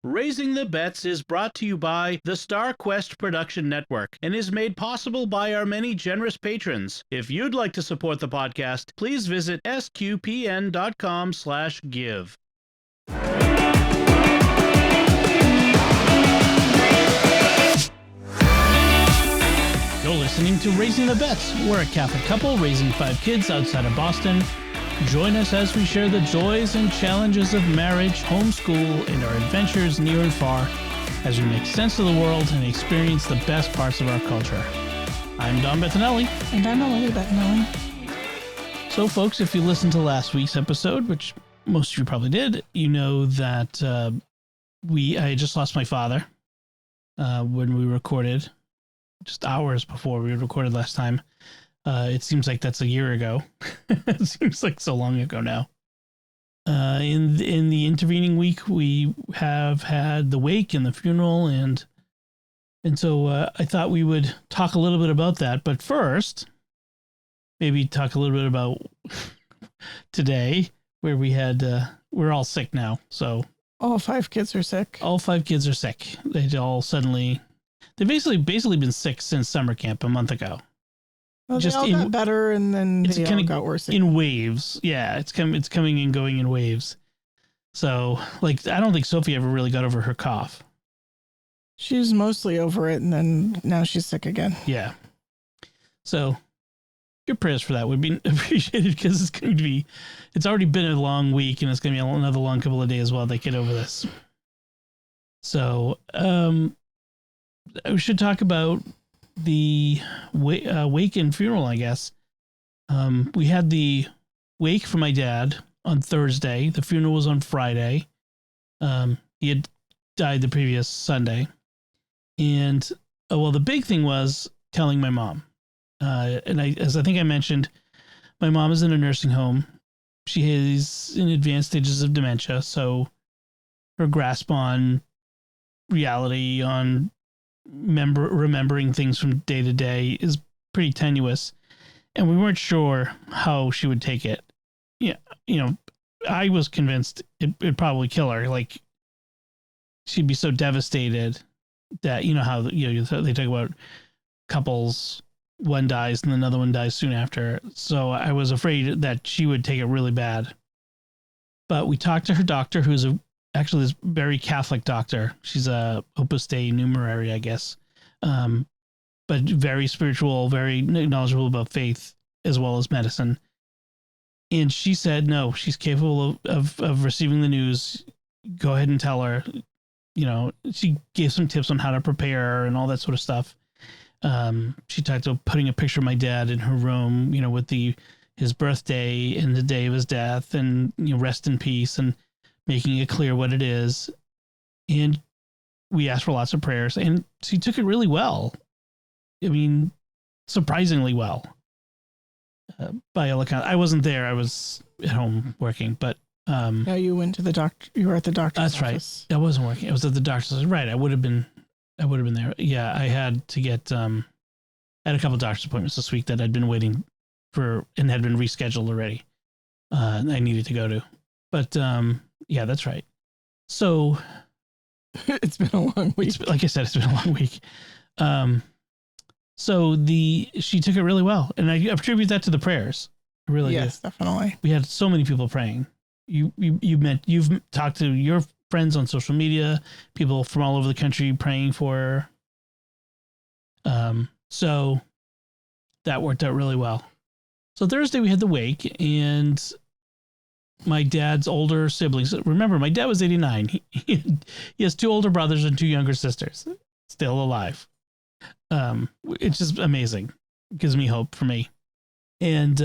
Raising the Bets is brought to you by the Star Quest Production Network and is made possible by our many generous patrons. If you'd like to support the podcast, please visit sqpn.com/give. You're listening to Raising the Bets. We're a Catholic couple raising 5 kids outside of Boston. Join us as we share the joys and challenges of marriage, homeschool, and our adventures near and far as we make sense of the world and experience the best parts of our culture. I'm Don Bettinelli. And I'm Melanie Bettinelli. So, folks, if you listened to last week's episode, which most of you probably did, you know that I just lost my father when we recorded, just hours before we recorded last time. It seems like that's a year ago. It seems like so long ago now. In the intervening week, we have had the wake and the funeral, and so I thought we would talk a little bit about that. But first, maybe talk a little bit about today, where we had we're all sick now. So all 5 kids are sick. All 5 kids are sick. They've basically been sick since summer camp a month ago. Well, they all got better, and then they all got worse in waves. Yeah, it's coming and going in waves. So, like, I don't think Sophie ever really got over her cough. She was mostly over it, and then now she's sick again. Yeah. So, your prayers for that would be appreciated, because it's already been a long week, and it's going to be another long couple of days while they get over this. So, we should talk about the wake and funeral, I guess. We had the wake for my dad on Thursday. The funeral was on Friday. He had died the previous Sunday. And, the big thing was telling my mom. As I think I mentioned, my mom is in a nursing home. She is in advanced stages of dementia, so her grasp on reality, on remembering things from day to day is pretty tenuous, and we weren't sure how she would take it. Yeah, I was convinced it'd probably kill her. Like, she'd be so devastated that how they talk about couples, one dies and another one dies soon after. So I was afraid that she would take it really bad. But we talked to her doctor, who's actually this very Catholic doctor. She's a Opus Dei numerary, I guess. But very spiritual, very knowledgeable about faith as well as medicine. And she said, no, she's capable of receiving the news. Go ahead and tell her. She gave some tips on how to prepare and all that sort of stuff. She talked about putting a picture of my dad in her room, with his birthday and the day of his death, and rest in peace, and making it clear what it is. And we asked for lots of prayers, and she took it really well. I mean, surprisingly well. By all accounts, I wasn't there. I was at home working, but no, you went to the doctor. You were at the doctor's office. Right. I wasn't working. I was at the doctor's office. Right. I would have been there. Yeah, I had to get I had a couple of doctor's appointments this week that I'd been waiting for and had been rescheduled already. I needed to go to. But yeah, that's right. So it's been a long week. Like I said, it's been a long week. So she took it really well, and I attribute that to the prayers. Really, yes, definitely. We had so many people praying. You've talked to your friends on social media, people from all over the country praying for her. So that worked out really well. So Thursday we had the wake, and my dad's older siblings. Remember, my dad was 89. He has 2 older brothers and 2 younger sisters, still alive. It's just amazing. It gives me hope for me. And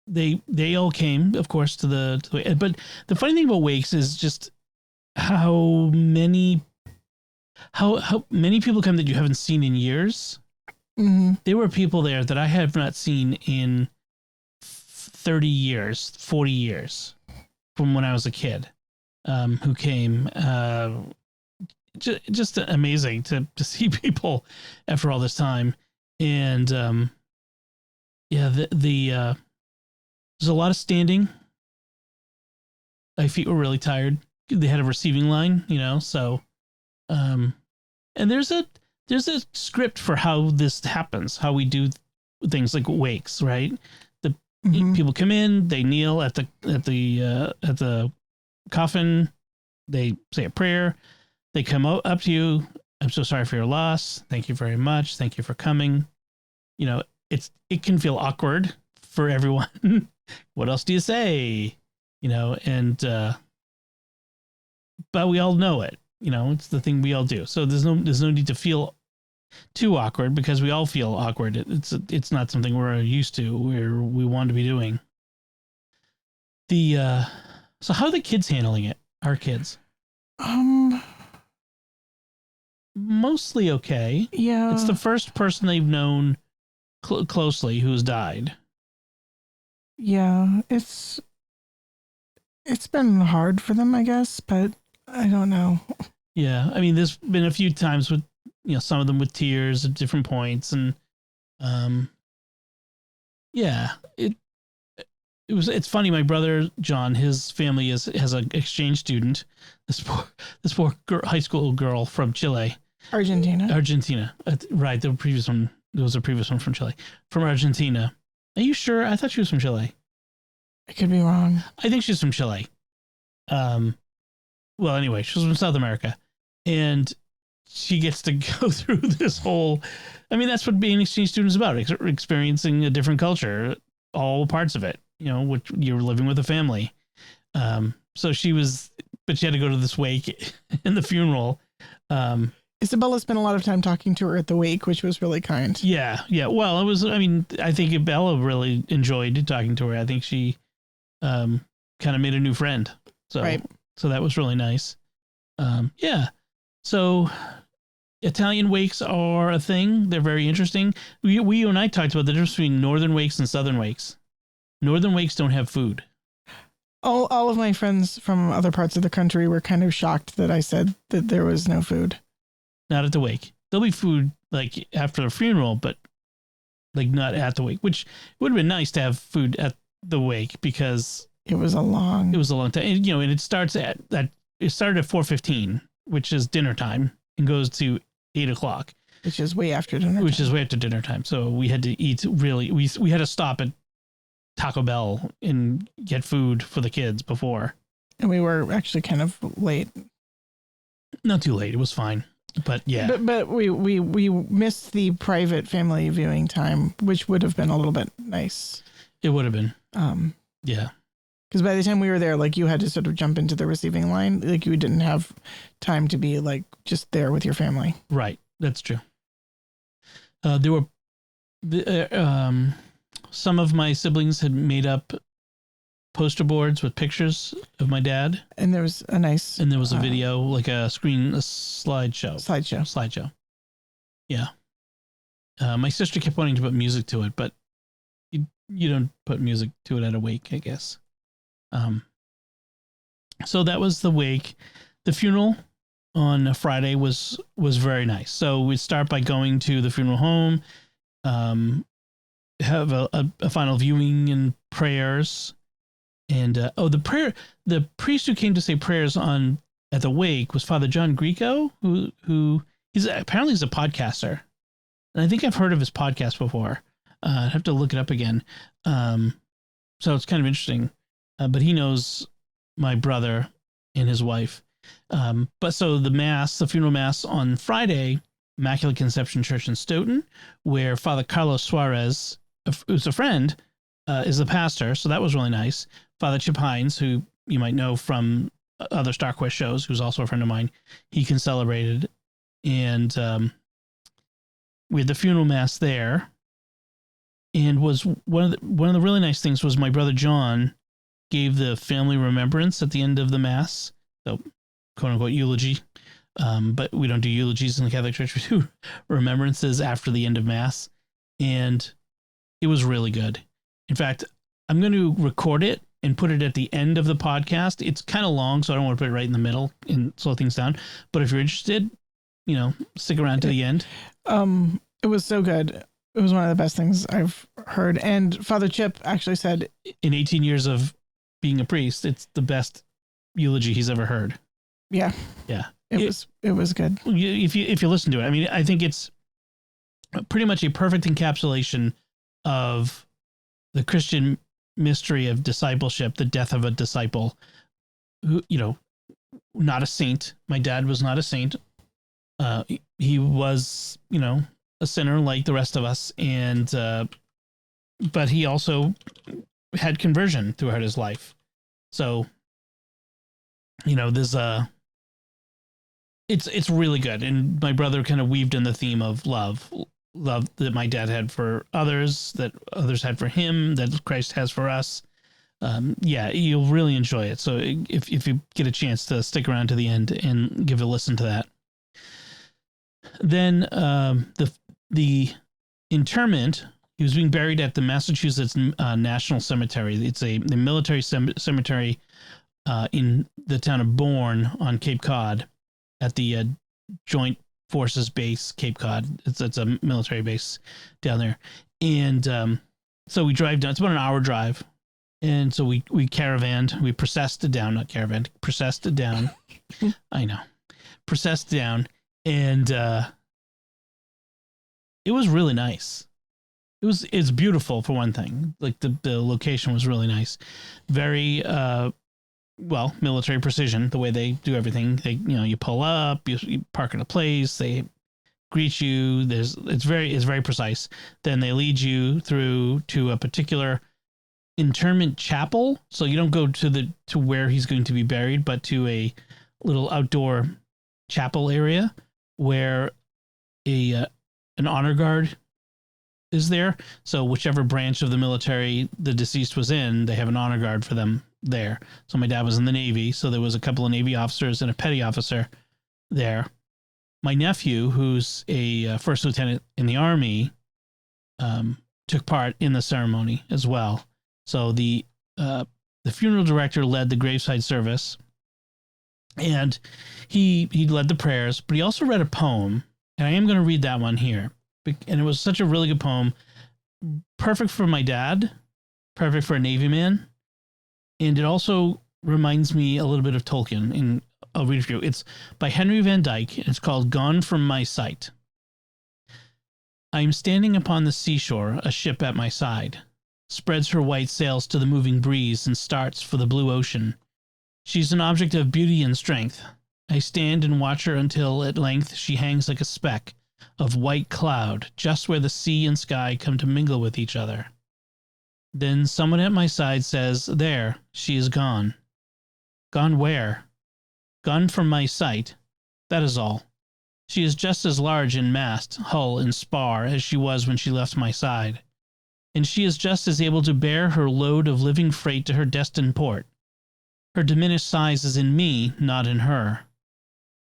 they all came, of course, to the wake. But the funny thing about wakes is just how many people come that you haven't seen in years. Mm-hmm. There were people there that I have not seen in 30 years, 40 years from when I was a kid, who came. Just amazing to see people after all this time. And there's a lot of standing. My feet were really tired. they had a receiving line, so, and there's a script for how this happens, how we do things like wakes, right? The people come in, they kneel at the coffin, they say a prayer, they come up to you. I'm so sorry for your loss. Thank you very much. Thank you for coming. It can feel awkward for everyone. What else do you say? And but we all know it. It's the thing we all do. So there's no need to feel too awkward, because we all feel awkward. It's not something we're used to, where we want to be doing. So how are the kids handling it? Our kids? Mostly okay. Yeah. It's the first person they've known closely who's died. Yeah, it's been hard for them, I guess, but I don't know. Yeah, I mean, there's been a few times with some of them with tears at different points, and yeah, it's funny. My brother John, his family has an exchange student. This poor high school girl from Chile, Argentina. Right, the previous one. There was a previous one from Chile, from Argentina. Are you sure? I thought she was from Chile. I could be wrong. I think she's from Chile. Well, anyway, she's from South America, and she gets to go through this whole. I mean, that's what being an exchange student is about: experiencing a different culture, all parts of it. Which you're living with a family. So she was, but she had to go to this wake and the funeral. Isabella spent a lot of time talking to her at the wake, which was really kind. Yeah. Well, it was. I mean, I think Bella really enjoyed talking to her. I think she kind of made a new friend. So, right. So that was really nice. Yeah. So Italian wakes are a thing. They're very interesting. You and I talked about the difference between northern wakes and southern wakes. Northern wakes don't have food. All of my friends from other parts of the country were kind of shocked that I said that there was no food. Not at the wake. There'll be food like after the funeral, but like not at the wake, which would have been nice to have food at the wake, because it was a long time. And, and it started at 4:15, which is dinner time, and goes to 8:00, which is way after dinner time. So we had to eat we had to stop at Taco Bell and get food for the kids before. And we were actually kind of late. Not too late. It was fine. But yeah. But we missed the private family viewing time, which would have been a little bit nice. It would have been. Yeah. Because by the time we were there, like, you had to sort of jump into the receiving line. Like, you didn't have time to be like just there with your family. Right. That's true. There were some of my siblings had made up poster boards with pictures of my dad. And there was a video, like a slideshow. Yeah. My sister kept wanting to put music to it, but you don't put music to it at a wake, I guess. So that was the wake. The funeral on Friday was very nice. So we start by going to the funeral home, have a final viewing and prayers. And the priest who came to say prayers at the wake was Father John Greco, who he's a podcaster, and I think I've heard of his podcast before. I'd have to look it up again. So it's kind of interesting, but he knows my brother and his wife. But so the funeral mass on Friday, Immaculate Conception Church in Stoughton, where Father Carlos Suarez, who's a friend, is the pastor. So that was really nice. Father Chip Hines, who you might know from other Star Quest shows, who's also a friend of mine, he can celebrated. And we had the funeral mass there. And was one of the really nice things was my brother John gave the family remembrance at the end of the mass. So, quote unquote, eulogy. But we don't do eulogies in the Catholic Church. We do remembrances after the end of mass. And it was really good. In fact, I'm going to record it and put it at the end of the podcast. It's kind of long, so I don't want to put it right in the middle and slow things down. But if you're interested, stick around to the end. It was so good. It was one of the best things I've heard. And Father Chip actually said, in 18 years of being a priest, it's the best eulogy he's ever heard. Yeah. Yeah. It was good. If you listen to it, I mean, I think it's pretty much a perfect encapsulation of the Christian mystery of discipleship, the death of a disciple who, not a saint. My dad was not a saint. He was, a sinner like the rest of us. And, but he also had conversion throughout his life. So, there's it's really good. And my brother kind of weaved in the theme of love that my dad had for others, that others had for him, that Christ has for us. You'll really enjoy it. So if you get a chance to stick around to the end and give a listen to that. Then the interment, he was being buried at the Massachusetts National Cemetery. It's the military cemetery in the town of Bourne on Cape Cod at the Joint Forces Base, Cape Cod. It's a military base down there. And so we drive down. It's about an hour drive. And so we caravanned. We processed down, not caravan, processed down. I know. Processed down. And it was really nice. It's beautiful for one thing. Like the location was really nice. Very military precision, the way they do everything. They, you pull up, you park in a place, they greet you. It's very precise. Then they lead you through to a particular interment chapel. So you don't go to where he's going to be buried, but to a little outdoor chapel area where an honor guard is there. So whichever branch of the military the deceased was in, they have an honor guard for them there. So my dad was in the Navy, so there was a couple of Navy officers and a petty officer there. My nephew, who's a first lieutenant in the Army, took part in the ceremony as well. So the funeral director led the graveside service, and he led the prayers, but he also read a poem, and I am going to read that one here. And it was such a really good poem, perfect for my dad, perfect for a Navy man, and it also reminds me a little bit of Tolkien. And I'll read it for you. It's by Henry Van Dyke, and it's called "Gone from My Sight." I am standing upon the seashore, a ship at my side, spreads her white sails to the moving breeze and starts for the blue ocean. She's an object of beauty and strength. I stand and watch her until at length she hangs like a speck of white cloud just where the sea and sky come to mingle with each other. Then someone at my side says, "There, she is gone." Gone where? Gone from my sight. That is all. She is just as large in mast, hull, and spar as she was when she left my side. And she is just as able to bear her load of living freight to her destined port. Her diminished size is in me, not in her.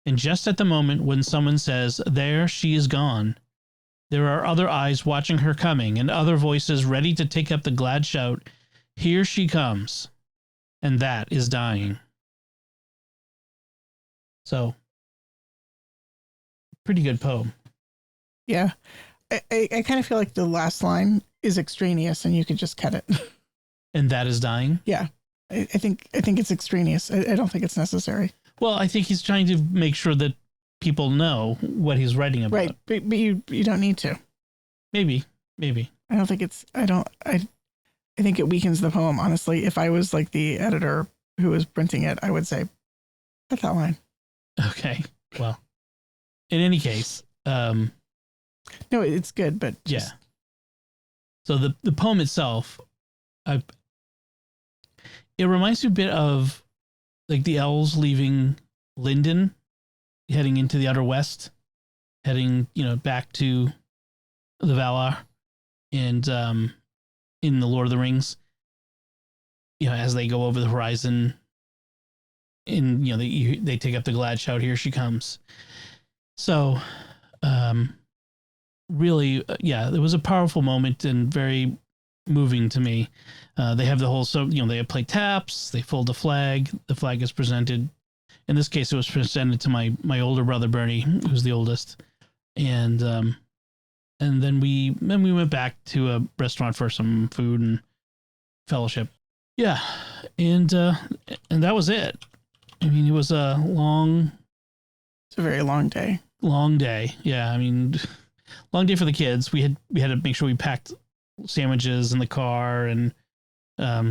And just at the moment when someone says, "There, she is gone," there are other eyes watching her coming and other voices ready to take up the glad shout, "Here she comes." And that is dying. So, pretty good poem. Yeah. I kind of feel like the last line is extraneous and you could just cut it. And that is dying? Yeah. I think it's extraneous. I don't think it's necessary. Well, I think he's trying to make sure that people know what he's writing about. Right. But you don't need to. Maybe. I don't think it's, I think it weakens the poem. Honestly, if I was like the editor who was printing it, I would say, cut that line. Okay. Well, in any case, no, it's good, but just... yeah. So the poem itself, it reminds me a bit of like the elves leaving Linden, heading into the outer west, heading, back to the Valar, and in the Lord of the Rings, as they go over the horizon, and they take up the glad shout, "Here she comes." So, really, there was a powerful moment and very moving to me. They have the whole, they play taps, they fold the flag is presented. In this case, it was presented to my older brother, Bernie, who's the oldest. And then we went back to a restaurant for some food and fellowship. Yeah. And that was it. I mean, it was a It's a very long day. long day. Yeah, I mean, long day for the kids. We had to make sure we packed sandwiches in the car and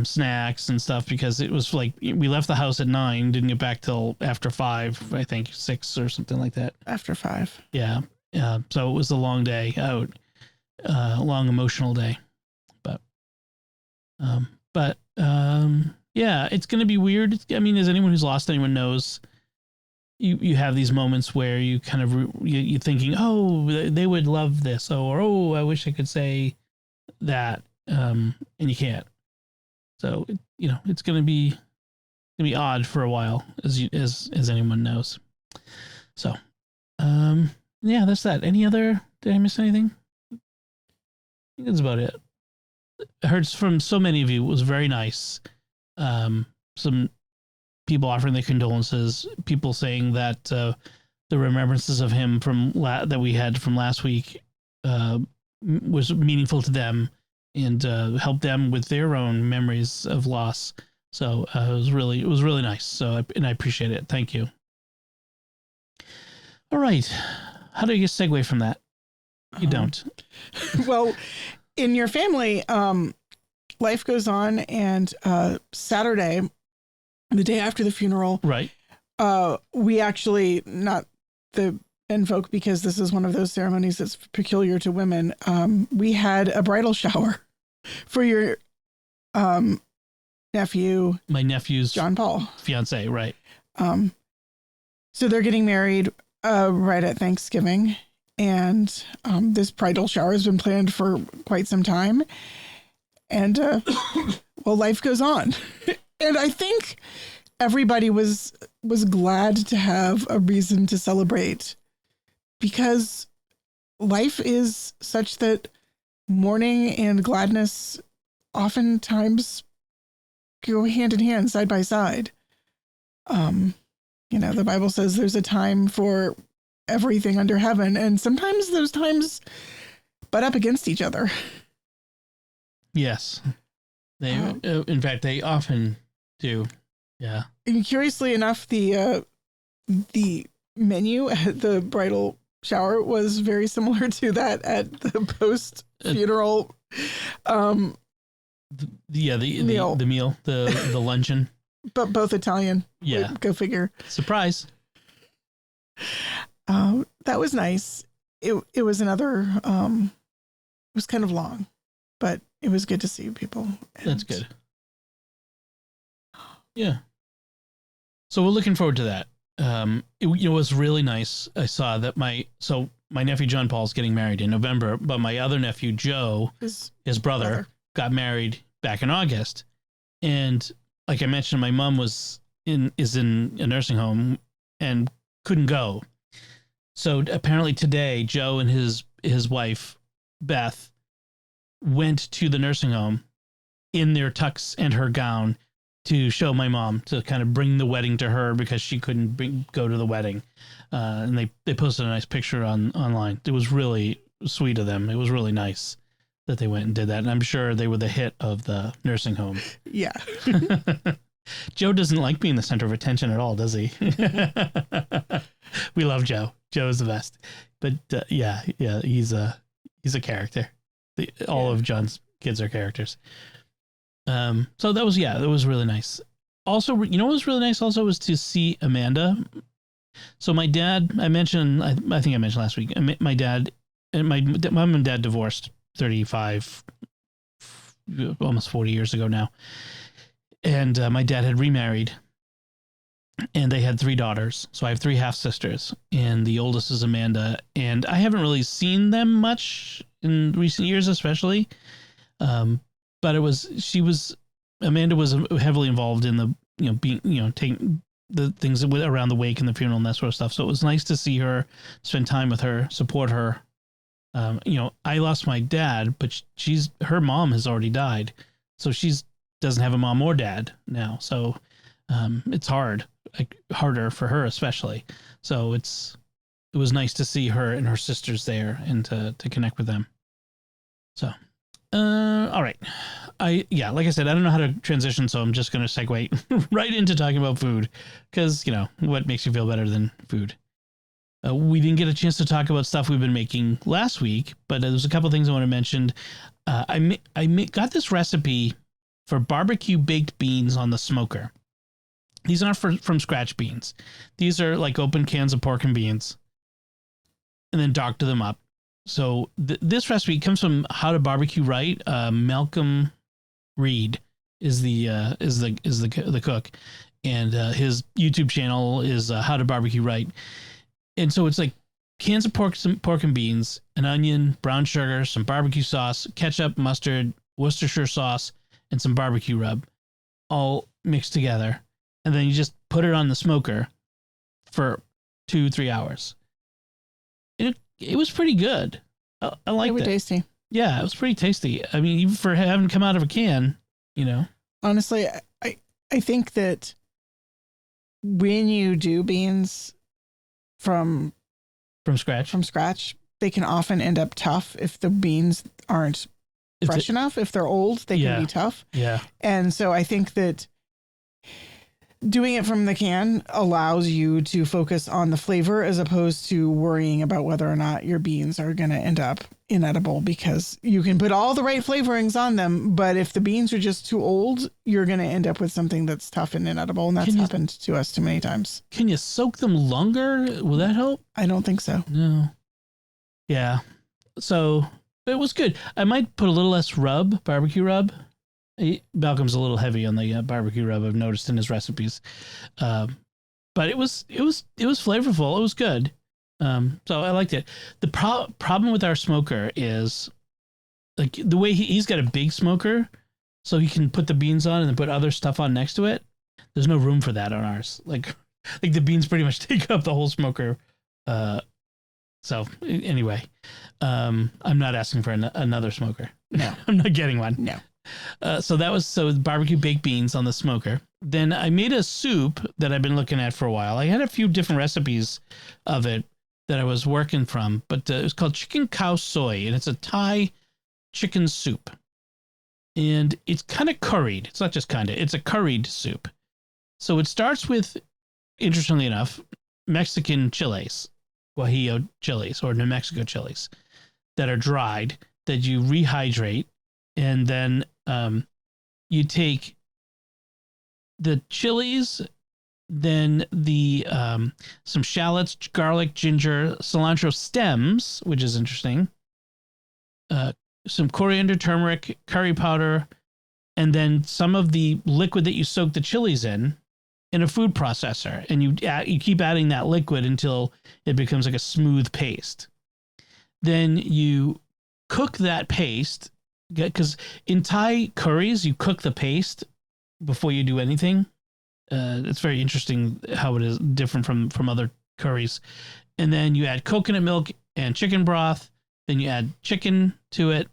snacks and stuff because it was like we left the house at 9, didn't get back till after 5, I think 6 or something like that. After 5. Yeah. So it was a long day out, long emotional day, yeah, it's going to be weird. I mean, as anyone who's lost anyone knows, you have these moments where you kind of you're thinking, oh, they would love this, or oh, I wish I could say that, and you can't. So it's going to be odd for a while, as anyone knows. So, yeah, that's that. Any other? Did I miss anything? I think that's about it. I heard from so many of you. It was very nice. Some people offering their condolences. People saying that the remembrances of him that we had from last week was meaningful to them and helped them with their own memories of loss. So it was really nice. So I appreciate it. Thank you. All right. How do you segue from that? You don't. Well, in your family, life goes on, and Saturday, the day after the funeral, right? We actually, not the men folk, because this is one of those ceremonies that's peculiar to women. We had a bridal shower for your nephew, my nephew's John Paul fiance, right? So they're getting married right at Thanksgiving, and this bridal shower has been planned for quite some time. And well, life goes on, and I think everybody was glad to have a reason to celebrate, because life is such that mourning and gladness oftentimes go hand in hand, side by side. The Bible says there's a time for everything under heaven, and sometimes those times butt up against each other. Yes. They, in fact, they often do. Yeah. And curiously enough, the menu at the bridal shower was very similar to that at the post funeral. The meal, the luncheon, but both Italian. Yeah. Go figure. Surprise. That was nice. It was another, it was kind of long, but it was good to see people. That's good. Yeah. So we're looking forward to that. It was really nice. I saw that my nephew John Paul's getting married in November, but my other nephew Joe, his brother, got married back in August. And like I mentioned, my mom is in a nursing home and couldn't go. So apparently today, Joe and his wife Beth went to the nursing home in their tux and her gown to show my mom, to kind of bring the wedding to her because she couldn't go to the wedding. And they posted a nice picture online. It was really sweet of them. It was really nice that they went and did that. And I'm sure they were the hit of the nursing home. Yeah. Joe doesn't like being the center of attention at all, does he? We love Joe. Joe is the best. But yeah, he's a character. All of John's kids are characters. So that was really nice. Also, what was really nice also was to see Amanda. So my dad, I think I mentioned last week, my dad and my mom and dad divorced 35, almost 40 years ago now. And my dad had remarried, and they had 3 daughters. So I have 3 half sisters, and the oldest is Amanda. And I haven't really seen them much in recent years, especially. But Amanda was heavily involved in the, taking the things around the wake and the funeral and that sort of stuff. So it was nice to see her, spend time with her, support her. I lost my dad, but her mom has already died. So doesn't have a mom or dad now. So, it's harder for her, especially. So it was nice to see her and her sisters there and to connect with them. So All right. Like I said, I don't know how to transition, so I'm just going to segue right into talking about food because, what makes you feel better than food? We didn't get a chance to talk about stuff we've been making last week, but there's a couple things I want to mention. Got this recipe for barbecue baked beans on the smoker. These aren't from scratch beans. These are like open cans of pork and beans and then doctor them up. So this recipe comes from How to Barbecue Right. Malcolm Reed is the cook, and his YouTube channel is How to Barbecue Right. And so it's like cans of pork and beans, an onion, brown sugar, some barbecue sauce, ketchup, mustard, Worcestershire sauce, and some barbecue rub, all mixed together. And then you just put it on the smoker for 2-3 hours. It was pretty good. I liked it. It was tasty. Yeah, it was pretty tasty. I mean, even for having come out of a can, Honestly, I think that when you do beans from scratch, they can often end up tough if the beans aren't fresh enough. If they're old, they can be tough. Yeah. And so I think that doing it from the can allows you to focus on the flavor as opposed to worrying about whether or not your beans are going to end up inedible, because you can put all the right flavorings on them, but if the beans are just too old, you're going to end up with something that's tough and inedible. And that's happened to us too many times. Can you soak them longer? Will that help? I don't think so. No. Yeah. So it was good. I might put a little less barbecue rub. Malcolm's a little heavy on the barbecue rub, I've noticed in his recipes, but it was flavorful. It was good, so I liked it. The problem with our smoker is like the way he's got a big smoker, so he can put the beans on and then put other stuff on next to it. There's no room for that on ours. Like the beans pretty much take up the whole smoker. So anyway, I'm not asking for another smoker. No, I'm not getting one. No. So that was barbecue baked beans on the smoker. Then I made a soup that I've been looking at for a while. I had a few different recipes of it that I was working from, but it was called chicken cow soy, and it's a Thai chicken soup. And it's kind of curried. It's not just kind of, it's a curried soup. So it starts with, interestingly enough, Mexican chilies, Guajillo chilies or New Mexico chilies that are dried that you rehydrate. And then you take the chilies, then the some shallots, garlic, ginger, cilantro stems, which is interesting, some coriander, turmeric, curry powder, and then some of the liquid that you soak the chilies in a food processor. And you keep adding that liquid until it becomes like a smooth paste. Then you cook that paste, because in Thai curries, you cook the paste before you do anything. It's very interesting how it is different from other curries. And then you add coconut milk and chicken broth. Then you add chicken to it.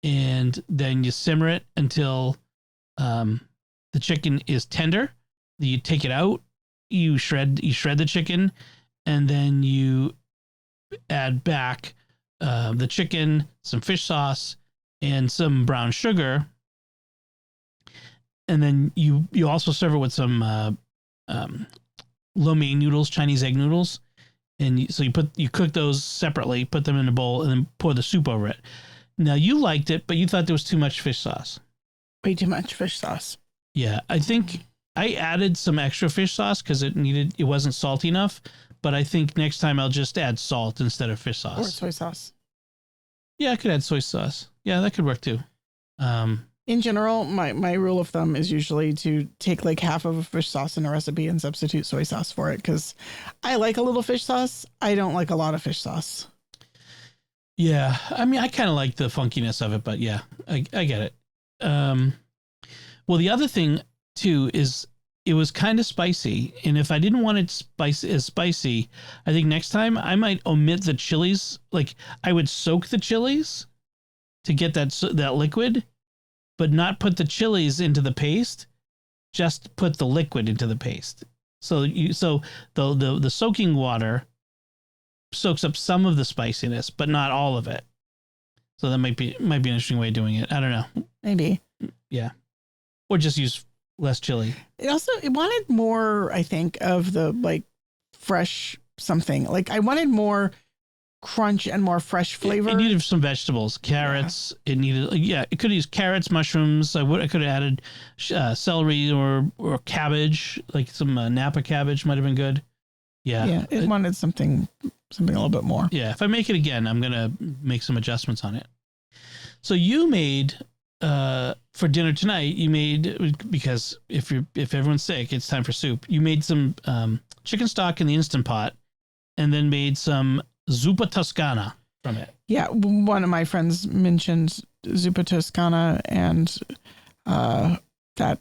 And then you simmer it until the chicken is tender. You take it out. You shred the chicken. And then you add back the chicken, some fish sauce, and some brown sugar. And then you also serve it with some lo mein noodles, Chinese egg noodles. And so you cook those separately, put them in a bowl, and then pour the soup over it. Now, you liked it, but you thought there was too much fish sauce. Way too much fish sauce. Yeah, I think I added some extra fish sauce because it wasn't salty enough. But I think next time I'll just add salt instead of fish sauce. Or soy sauce. Yeah, I could add soy sauce. Yeah, that could work too. In general, my rule of thumb is usually to take like half of a fish sauce in a recipe and substitute soy sauce for it, because I like a little fish sauce. I don't like a lot of fish sauce. Yeah, I mean, I kind of like the funkiness of it, but yeah, I get it. Well, the other thing too is it was kind of spicy, and if I didn't want it spicy, I think next time I might omit the chilies. Like I would soak the chilies to get that liquid, but not put the chilies into the paste. Just put the liquid into the paste. So the soaking water soaks up some of the spiciness, but not all of it. So that might be an interesting way of doing it. I don't know. Maybe. Yeah. Or just use less chili. It wanted more, I think, of the like fresh something. Like I wanted more crunch and more fresh flavor. It needed some vegetables, carrots. Yeah. It could have used carrots, mushrooms. I could have added celery or cabbage, like some Napa cabbage might have been good. Yeah. Yeah. It wanted something a little bit more. Yeah. If I make it again, I'm going to make some adjustments on it. So you made, for dinner tonight, because if everyone's sick, it's time for soup. You made some chicken stock in the Instant Pot and then made some zuppa toscana from it. Yeah, one of my friends mentioned zuppa toscana, and that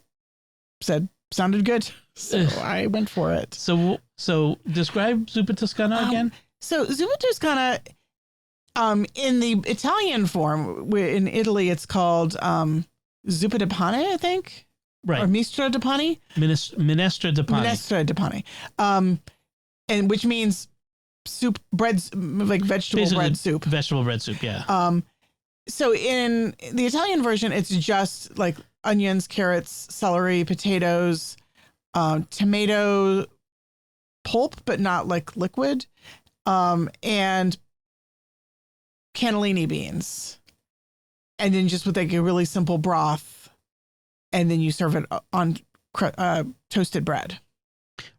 sounded good, so I went for it. So describe zuppa toscana again. So zuppa toscana, in the Italian form, in Italy, it's called zuppa di pane, I think, right? Or minestra di pane. Minestra di pane. Minestra di pane, and which means soup, bread, like vegetable bread soup. Vegetable bread soup, yeah. So in the Italian version, it's just like onions, carrots, celery, potatoes, tomato pulp, but not like liquid, and cannellini beans. And then just with like a really simple broth. And then you serve it on toasted bread.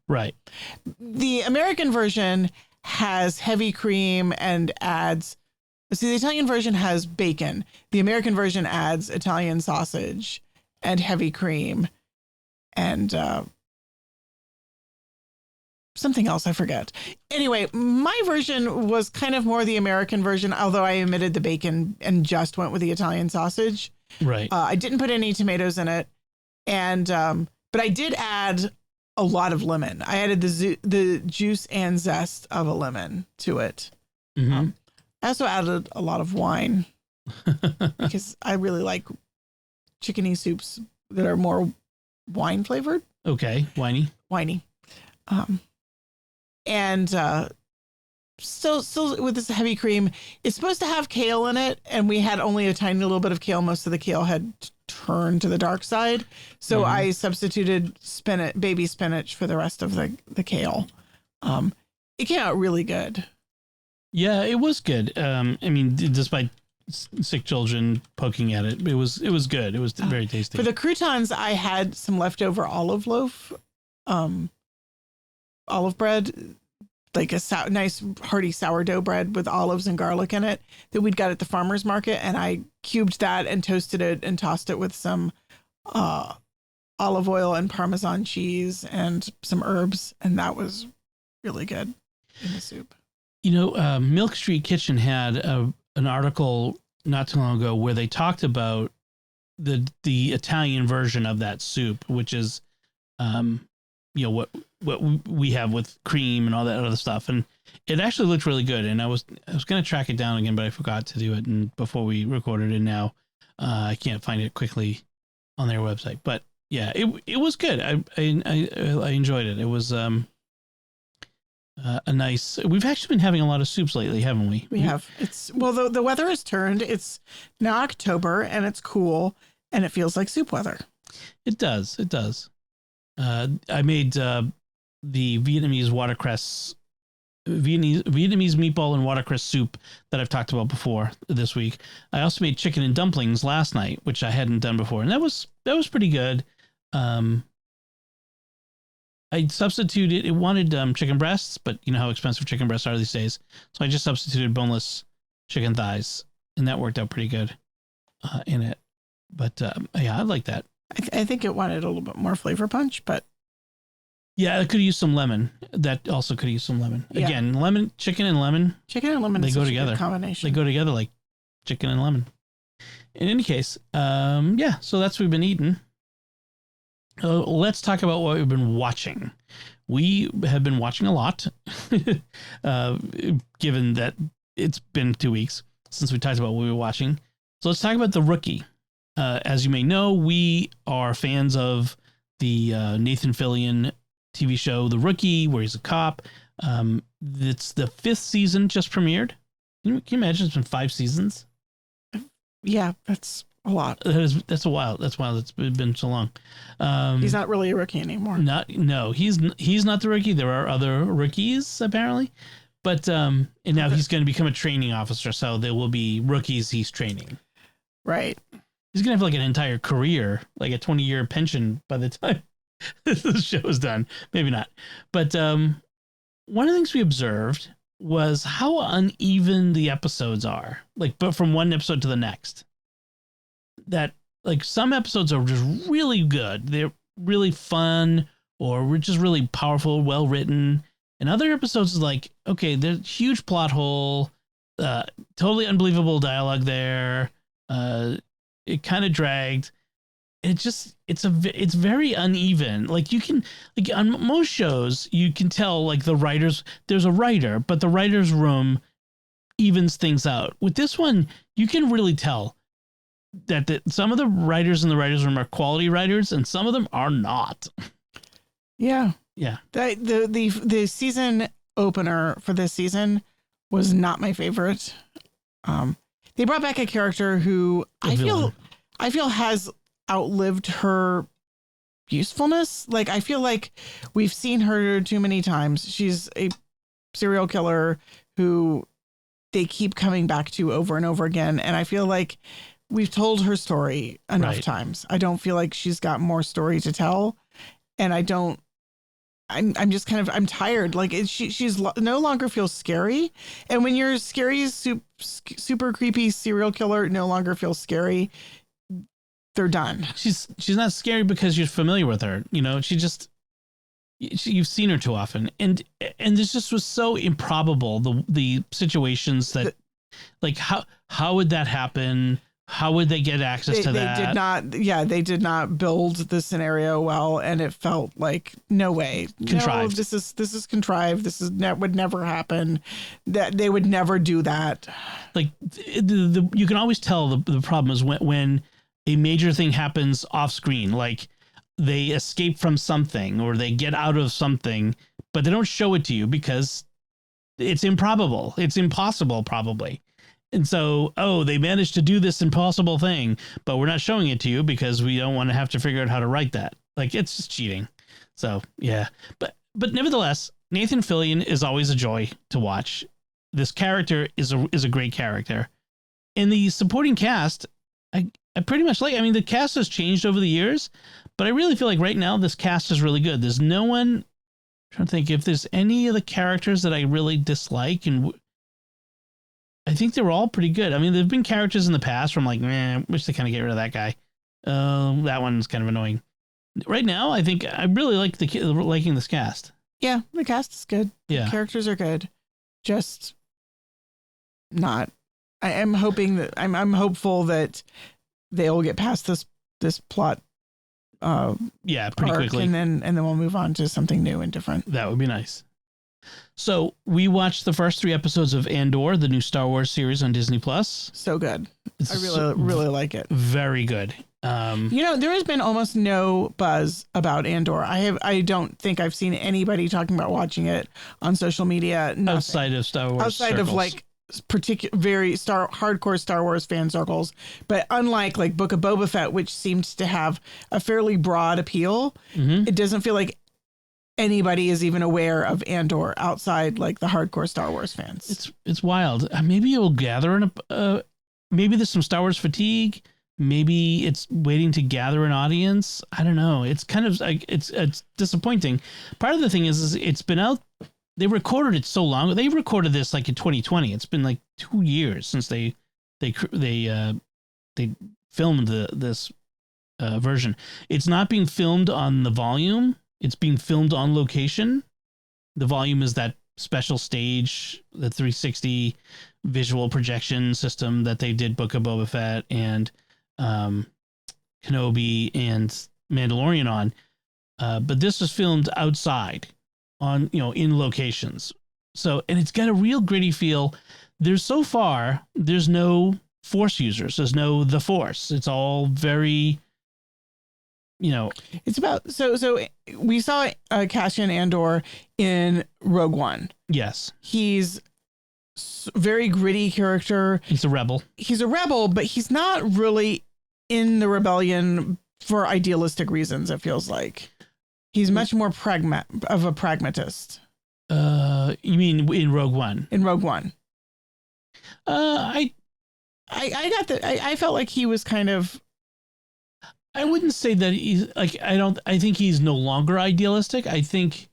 Right. The American version has heavy cream and adds, the Italian version has bacon. The American version adds Italian sausage and heavy cream and something else I forget. Anyway, my version was kind of more the American version, although I omitted the bacon and just went with the Italian sausage. Right. I didn't put any tomatoes in it, and but I did add a lot of lemon. I added the juice and zest of a lemon to it. Mm-hmm. I also added a lot of wine because I really like chickeny soups that are more wine flavored. Okay, winey. And still with this heavy cream, it's supposed to have kale in it, and we had only a tiny little bit of kale. Most of the kale had turned to the dark side, so I substituted baby spinach for the rest of the kale. It came out really good. Yeah, it was good. I mean, despite sick children poking at it, it was good. It was very tasty. For the croutons, I had some leftover olive loaf, olive bread, like a nice hearty sourdough bread with olives and garlic in it that we'd got at the farmer's market. And I cubed that and toasted it and tossed it with some olive oil and Parmesan cheese and some herbs. And that was really good in the soup. You know, Milk Street Kitchen had an article not too long ago where they talked about the Italian version of that soup, which is, what we have with cream and all that other stuff. And it actually looked really good. And I was going to track it down again, but I forgot to do it. And before we recorded it now, I can't find it quickly on their website, but yeah, it was good. I enjoyed it. It was, a nice, we've actually been having a lot of soups lately, haven't we? We have. The weather has turned. It's now October and it's cool and it feels like soup weather. It does. I made the Vietnamese meatball and watercress soup that I've talked about before this week. I also made chicken and dumplings last night, which I hadn't done before, and that was pretty good. I substituted. It wanted chicken breasts, but you know how expensive chicken breasts are these days, so I just substituted boneless chicken thighs, and that worked out pretty good in it. But yeah, I like that. I think it wanted a little bit more flavor punch, but yeah, it could use some lemon. That also could use some lemon. Yeah. Again, chicken and lemon. They go together. Combination. They go together like chicken and lemon. In any case, yeah. So that's what we've been eating. Let's talk about what we've been watching. We have been watching a lot, given that it's been 2 weeks since we talked about what we were watching. So let's talk about The Rookie. As you may know, we are fans of the Nathan Fillion TV show, The Rookie, where he's a cop. It's the 5th season just premiered. Can you imagine it's been 5 seasons? Yeah, that's a lot. That's wild. That's wild. It's been so long. He's not really a rookie anymore. No, he's not the rookie. There are other rookies apparently, but and now he's going to become a training officer. So there will be rookies he's training. Right. He's going to have like an entire career, like a 20-year pension by the time the show is done. Maybe not. But one of the things we observed was how uneven the episodes are, like, but from one episode to the next. That, like, some episodes are just really good. They're really fun or just really powerful, well written. And other episodes is like, okay, there's huge plot hole, totally unbelievable dialogue there. It kind of dragged. It's very uneven. Like, you can, like, on most shows, you can tell, like, there's a writer, but the writer's room evens things out. With this one, you can really tell that some of the writers in the writer's room are quality writers and some of them are not. Yeah. Yeah. The season opener for this season was not my favorite. They brought back a character who I feel has outlived her usefulness. Like, I feel like we've seen her too many times. She's a serial killer who they keep coming back to over and over again. And I feel like we've told her story enough times. I don't feel like she's got more story to tell. And I'm just kind of, I'm tired. Like, she's no longer feels scary. And when you're scary, super creepy serial killer no longer feels scary, they're done. She's not scary because you're familiar with her. You know, you've seen her too often. And this just was so improbable. The situations that, like, how would that happen? How would they get access to that? They did not build the scenario well, and it felt like no way. Contrived. No, this is contrived. Would never happen. That they would never do that. Like, you can always tell the problem is when a major thing happens off screen, like they escape from something or they get out of something, but they don't show it to you because it's improbable. It's impossible, probably. And so, they managed to do this impossible thing, but we're not showing it to you because we don't want to have to figure out how to write that. Like, it's just cheating. So, yeah. But nevertheless, Nathan Fillion is always a joy to watch. This character is a great character. And the supporting cast, I pretty much like. I mean, the cast has changed over the years, but I really feel like right now this cast is really good. There's no one, I'm trying to think if there's any of the characters that I really dislike, and I think they were all pretty good. I mean, there've been characters in the past where I'm like, man, wish they kind of get rid of that guy. That one's kind of annoying. Right now, I think I really like liking this cast. Yeah, the cast is good. Yeah, the characters are good. Just not. I am hoping that I'm hopeful that they'll get past this plot. Pretty quickly, and then we'll move on to something new and different. That would be nice. So we watched the first 3 episodes of Andor, the new Star Wars series on Disney Plus. So good. I really like it. Very good. There has been almost no buzz about Andor. I don't think I've seen anybody talking about watching it on social media. Nothing. Outside of Star Wars. Outside circles. Of like very hardcore Star Wars fan circles. But unlike like Book of Boba Fett, which seems to have a fairly broad appeal, it doesn't feel like anybody is even aware of Andor outside like the hardcore Star Wars fans. It's wild. Maybe it will gather maybe there's some Star Wars fatigue. Maybe it's waiting to gather an audience. I don't know. It's kind of like it's disappointing. Part of the thing is it's been out. They recorded it so long. They recorded this like in 2020. It's been like 2 years since they filmed this version. It's not being filmed on the volume. It's being filmed on location. The volume is that special stage, the 360 visual projection system that they did Book of Boba Fett and Kenobi and Mandalorian on. But this was filmed outside on, in locations. So, and it's got a real gritty feel. There's no Force users. There's no the Force. It's all very, it's about so we saw Cassian Andor in Rogue One. Yes, he's very gritty character. He's a rebel. He's a rebel, but he's not really in the rebellion for idealistic reasons. It feels like he's much more of a pragmatist. You mean in Rogue One? In Rogue One. I got that. I felt like he was kind of. I wouldn't say that he's like, I think he's no longer idealistic. I think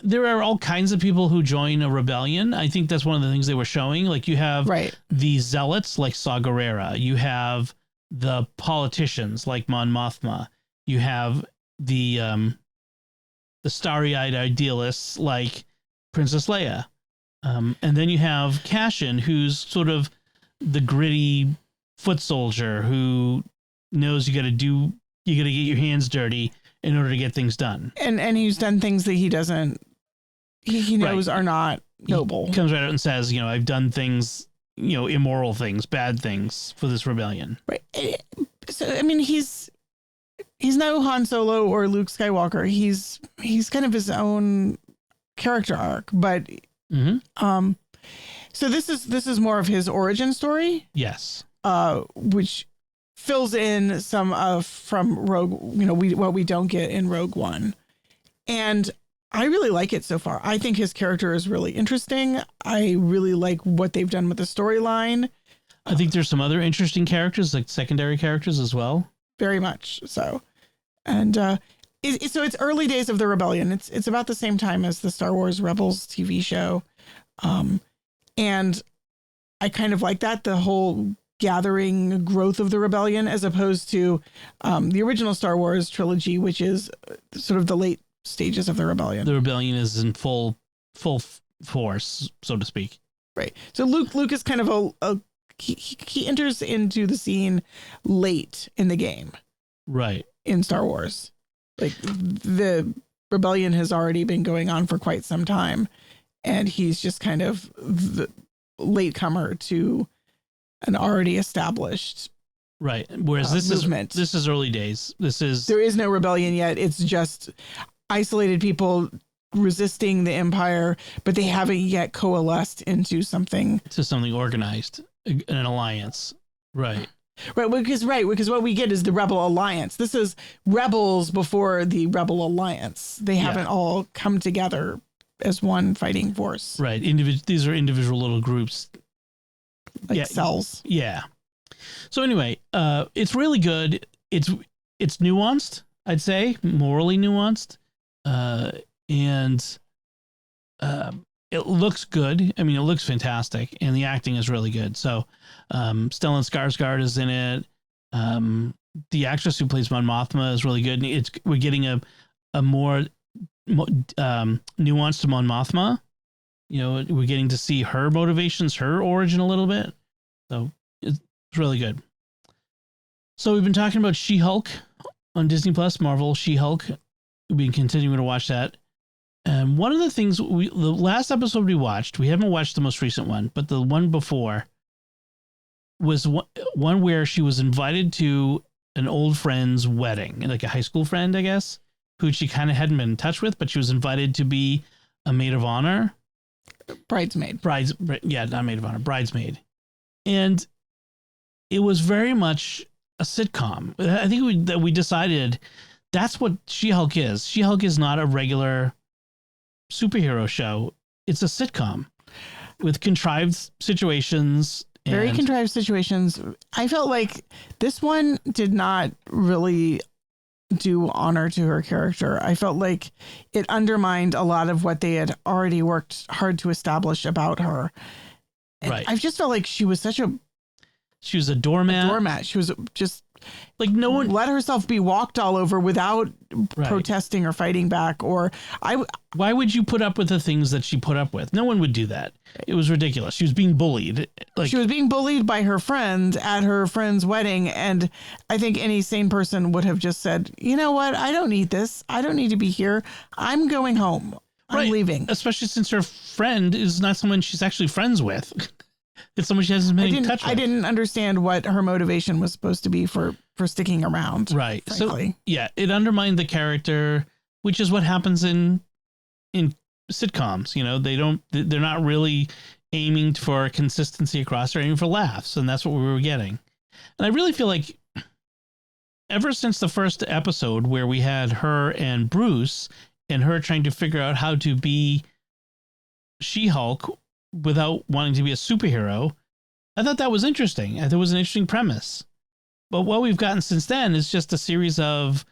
there are all kinds of people who join a rebellion. I think that's one of the things they were showing. Like you have the zealots like Saw Gerrera. You have the politicians like Mon Mothma. You have the starry-eyed idealists like Princess Leia. And then you have Cassian, who's sort of the gritty foot soldier who knows you got to get your hands dirty in order to get things done. And he's done things that he doesn't, he knows are not noble. He comes right out and says, I've done things, immoral things, bad things for this rebellion. Right. So, I mean, he's no Han Solo or Luke Skywalker. He's kind of his own character arc, but, so this is more of his origin story. Yes. Which fills in some from Rogue, what we don't get in Rogue One. And I really like it so far. I think his character is really interesting. I really like what they've done with the storyline. I think there's some other interesting characters, like secondary characters as well. Very much so. And so it's early days of the rebellion. It's about the same time as the Star Wars Rebels TV show. And I kind of like that, the whole gathering growth of the rebellion, as opposed to the original Star Wars trilogy, which is sort of the late stages of the rebellion. The rebellion is in full force, so to speak. Right. So Luke is kind of he enters into the scene late in the game. Right. In Star Wars. Like the rebellion has already been going on for quite some time, and he's just kind of the latecomer to an already established right. Whereas this movement. This is early days. There is no rebellion yet. It's just isolated people resisting the Empire, but they haven't yet coalesced into something organized, an alliance. Right. Because what we get is the Rebel Alliance. This is rebels before the Rebel Alliance. They haven't all come together as one fighting force. Right. These are individual little groups. Like cells. Yeah. So anyway, it's really good. It's nuanced, I'd say, morally nuanced. And it looks good. I mean, it looks fantastic, and the acting is really good. So, Stellan Skarsgård is in it. The actress who plays Mon Mothma is really good. And we're getting a more nuanced Mon Mothma. We're getting to see her motivations, her origin a little bit. So it's really good. So we've been talking about She-Hulk on Disney Plus, Marvel She-Hulk. We've been continuing to watch that. And one of the things the last episode we watched, we haven't watched the most recent one, but the one before was one where she was invited to an old friend's wedding, like a high school friend, I guess, who she kind of hadn't been in touch with, but she was invited to be a maid of honor. Bridesmaid. Not maid of honor, bridesmaid. And it was very much a sitcom. I think we decided that's what She-Hulk is. She-Hulk is not a regular superhero show. It's a sitcom with contrived situations. Very contrived situations. I felt like this one did not really do honor to her character. I felt like it undermined a lot of what they had already worked hard to establish about her. And right. I just felt like she was she was a doormat. She was just like no one let herself be walked all over without protesting or fighting back. Why would you put up with the things that she put up with? No one would do that. It was ridiculous. She was being bullied. She was being bullied by her friend at her friend's wedding. And I think any sane person would have just said, you know what? I don't need this. I don't need to be here. I'm going home. I'm leaving. Especially since her friend is not someone she's actually friends with. It's someone she hasn't been in touch with. I didn't understand what her motivation was supposed to be for sticking around. Right. Frankly. So, it undermined the character, which is what happens in sitcoms. You know, they're not really aiming for consistency across. They're aiming for laughs, and that's what we were getting. And I really feel like ever since the first episode where we had her and Bruce and her trying to figure out how to be She-Hulk without wanting to be a superhero, I thought that was interesting. I thought it was an interesting premise. But what we've gotten since then is just a series of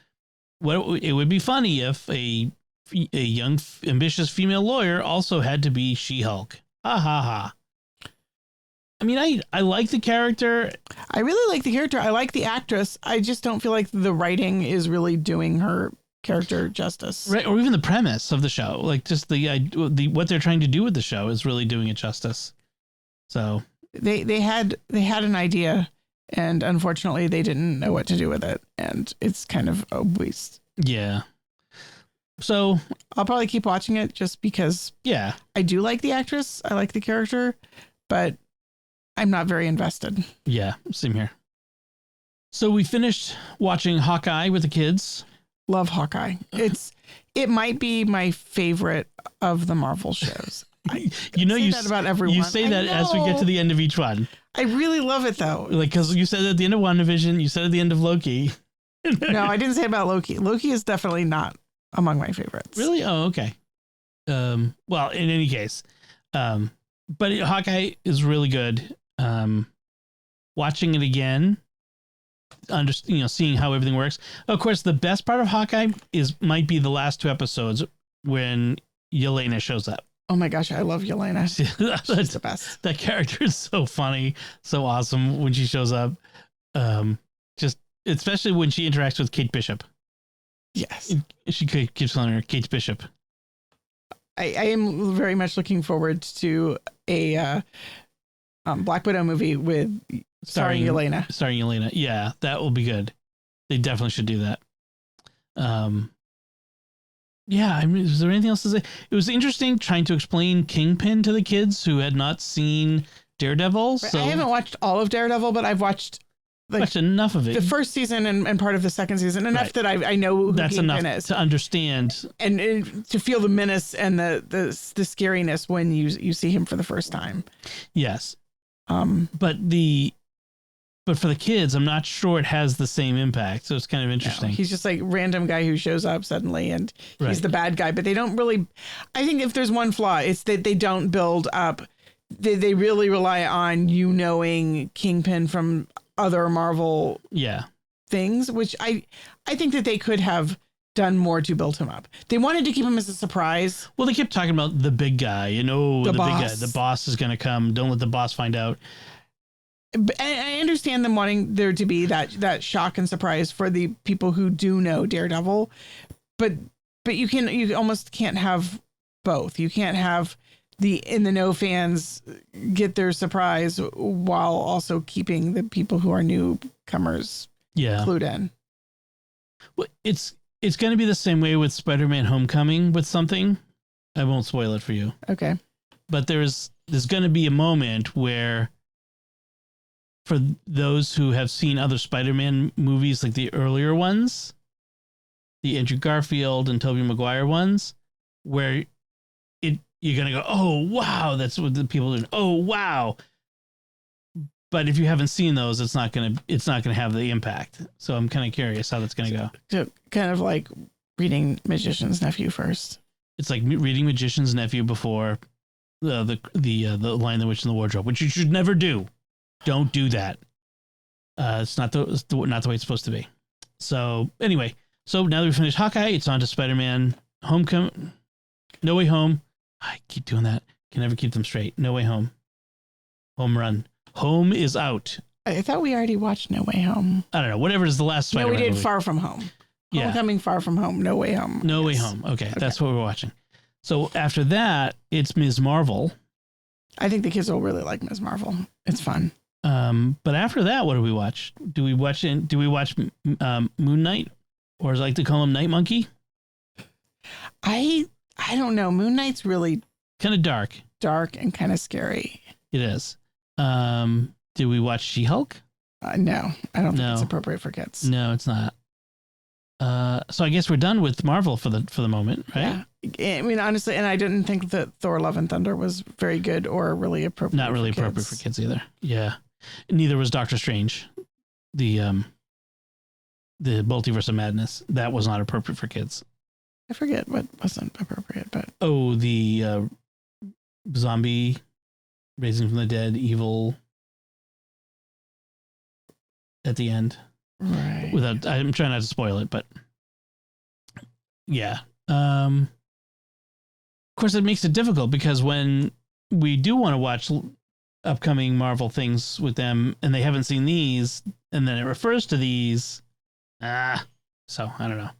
what it would be funny if a young, ambitious female lawyer also had to be She-Hulk. Ha ha ha. I mean, I like the character. I really like the character. I like the actress. I just don't feel like the writing is really doing her character justice. Right, or even the premise of the show. Like just the what they're trying to do with the show is really doing it justice. So they had an idea, and unfortunately they didn't know what to do with it, and it's kind of a waste. Yeah. So I'll probably keep watching it just because I do like the actress. I like the character, but I'm not very invested. Yeah, same here. So we finished watching Hawkeye with the kids. Love Hawkeye. It might be my favorite of the Marvel shows. You say that about everyone. You say that as we get to the end of each one. I really love it though. Like, because you said at the end of WandaVision, you said at the end of Loki. No, I didn't say about Loki. Loki is definitely not among my favorites. Really? Oh, okay. Well, in any case, but Hawkeye is really good. Watching it again, seeing how everything works. Of course, the best part of Hawkeye might be the last two episodes when Yelena shows up. Oh my gosh, I love Yelena. She's the best. That character is so funny, so awesome when she shows up. Just especially when she interacts with Kate Bishop. Yes, she keeps calling her Kate Bishop. I am very much looking forward to a Black Widow movie with starring Yelena. Starring Yelena, yeah, that will be good. They definitely should do that. Yeah, I mean, is there anything else to say? It was interesting trying to explain Kingpin to the kids who had not seen Daredevil. So I haven't watched all of Daredevil, but I've watched enough of it. The first season and part of the second season, enough that I know who that's Kingpin enough is to understand and to feel the menace and the scariness when you see him for the first time. Yes, but for the kids, I'm not sure it has the same impact. So it's kind of interesting. No, he's just like random guy who shows up suddenly and he's the bad guy, but they don't really, I think if there's one flaw, it's that they don't build up. They really rely on knowing Kingpin from other Marvel things, which I think that they could have done more to build him up. They wanted to keep him as a surprise. Well, they kept talking about the big guy, the big guy, the boss is going to come. Don't let the boss find out. I understand them wanting there to be that shock and surprise for the people who do know Daredevil, but you almost can't have both. You can't have the in the know fans get their surprise while also keeping the people who are newcomers clued in. Well, it's going to be the same way with Spider-Man Homecoming with something. I won't spoil it for you. Okay. But there's going to be a moment where, for those who have seen other Spider-Man movies, like the earlier ones, the Andrew Garfield and Tobey Maguire ones, where you're going to go, oh, wow, that's what the people are doing. Oh, wow. But if you haven't seen those, it's not going to have the impact. So I'm kind of curious how that's going to go. So kind of like reading Magician's Nephew first. It's like reading Magician's Nephew before the Lion, the Witch, and the Wardrobe, which you should never do. Don't do that. It's not the way it's supposed to be. So anyway, so now that we finished Hawkeye, it's on to Spider-Man Homecoming. No Way Home. I keep doing that. Can never keep them straight. No Way Home. Home run. Home is out. I thought we already watched No Way Home. I don't know. Whatever is the last Spider-Man No, we did movie. Far From Home. Homecoming, Far From Home, No Way Home. No Way Home. Okay, that's what we're watching. So after that, it's Ms. Marvel. I think the kids will really like Ms. Marvel. It's fun. But after that, what do we watch? Do we watch Moon Knight, or as I like to call him, Night Monkey? I don't know. Moon Knight's really kind of dark and kind of scary. It is. Did we watch She-Hulk? No, I don't think it's appropriate for kids. No, it's not. So I guess we're done with Marvel for the moment, right? I mean, honestly, and I didn't think that Thor: Love and Thunder was very good or really appropriate. Not really appropriate for kids either. Yeah, neither was Doctor Strange, the Multiverse of Madness. That was not appropriate for kids. I forget what wasn't appropriate, but the zombie raising from the dead, evil at the end. right. I'm trying not to spoil it, but yeah. Of course, it makes it difficult because when we do want to watch upcoming Marvel things with them and they haven't seen these, and then it refers to these, so I don't know.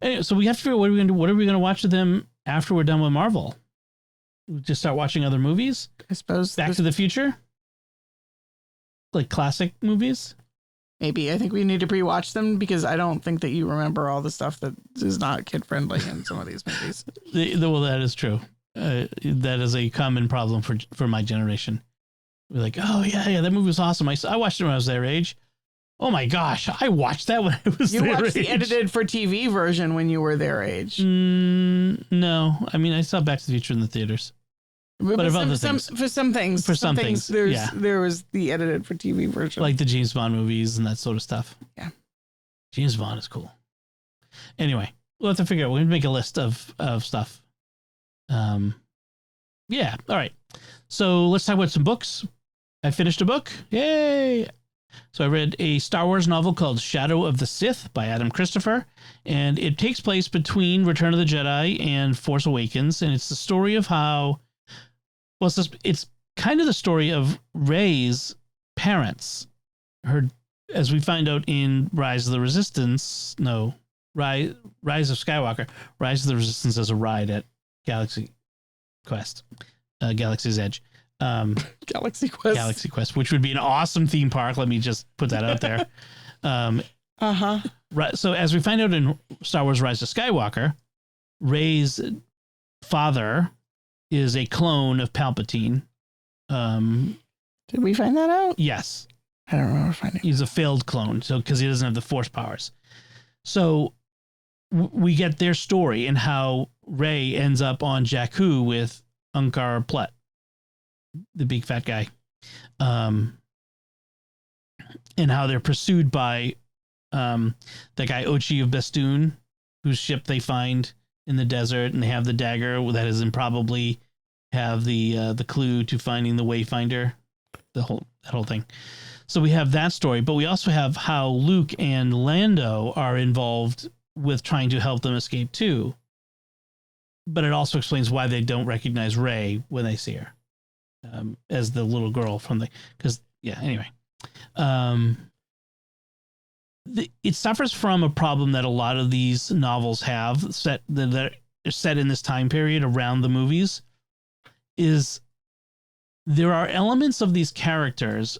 Anyway, so we have to figure out what are we going to do. What are we going to watch with them after we're done with Marvel? We just start watching other movies? I suppose Back to the Future? Like classic movies? maybe. I think we need to pre-watch them because I don't think that you remember all the stuff that is not kid-friendly in some of these movies. Well, that is true. That is a common problem for my generation. We're like, oh, yeah, that movie was awesome. I watched it when I was their age. Oh, my gosh, I watched that when I was their age. You watched the edited for TV version when you were their age. No. I mean, I saw Back to the Future in the theaters. But of other things. For some things, there was the edited for TV version. Like the James Bond movies and that sort of stuff. Yeah. James Bond is cool. Anyway, we'll have to figure out. We're going to make a list of stuff. Yeah. All right. So let's talk about some books. I finished a book. Yay. So I read a Star Wars novel called Shadow of the Sith by Adam Christopher, and it takes place between Return of the Jedi and Force Awakens, and it's the story of how, well, it's kind of the story of Rey's parents. As we find out in Rise of the Skywalker, Rise of the Resistance as a ride at Galaxy Quest, Galaxy's Edge. Galaxy Quest, which would be an awesome theme park. Let me just put that out there. Right. So as we find out in Star Wars Rise of Skywalker, Rey's father is a clone of Palpatine. Did we find that out? Yes. I don't remember finding He's a failed clone, so because he doesn't have the Force powers. So we get their story and how Rey ends up on Jakku with Unkar Plutt, the big fat guy, and how they're pursued by the guy Ochi of Bestoon, whose ship they find in the desert, and they have the dagger that is improbably have the clue to finding the Wayfinder, that whole thing. So we have that story, but we also have how Luke and Lando are involved with trying to help them escape too. But it also explains why they don't recognize Rey when they see her. As the little girl anyway. It suffers from a problem that a lot of these novels have that are set in this time period around the movies, is there are elements of these characters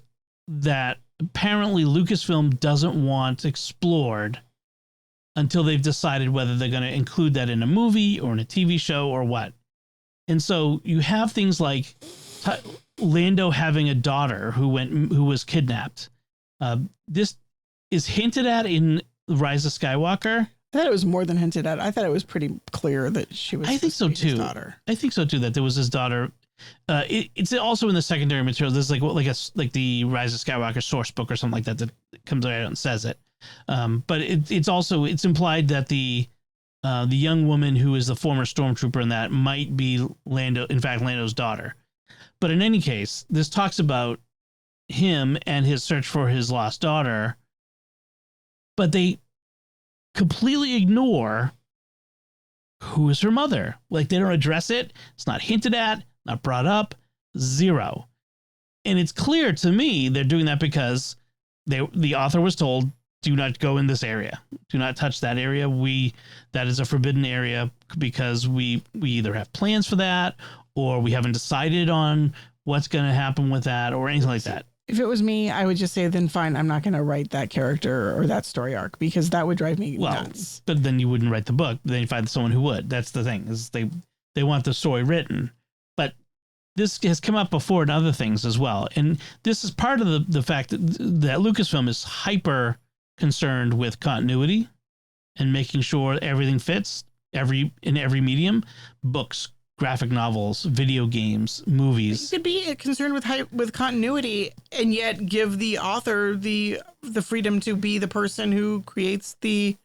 that apparently Lucasfilm doesn't want explored until they've decided whether they're going to include that in a movie or in a TV show or what. And so you have things like Lando having a daughter who was kidnapped. This is hinted at in Rise of Skywalker. I thought it was more than hinted at. I thought it was pretty clear that she was. I think so too. His daughter. I think so too. That there was his daughter. It's also in the secondary material. There's like the Rise of Skywalker source book or something like that comes out and says it. But it's implied that the young woman who is the former stormtrooper in that might be Lando. In fact, Lando's daughter. But in any case, this talks about him and his search for his lost daughter, but they completely ignore who is her mother. Like, they don't address it. It's not hinted at, not brought up, zero. And it's clear to me they're doing that because the author was told, do not go in this area. Do not touch that area. That is a forbidden area because we either have plans for that or we haven't decided on what's going to happen with that or anything like that. If it was me, I would just say, then fine, I'm not going to write that character or that story arc because that would drive me nuts. But then you wouldn't write the book. Then you find someone who would. That's the thing, is they want the story written. But this has come up before in other things as well. And this is part of the fact that Lucasfilm is hyper concerned with continuity and making sure everything fits. in every medium, books, graphic novels, video games, movies. You could be concerned with continuity and yet give the author the freedom to be the person who creates the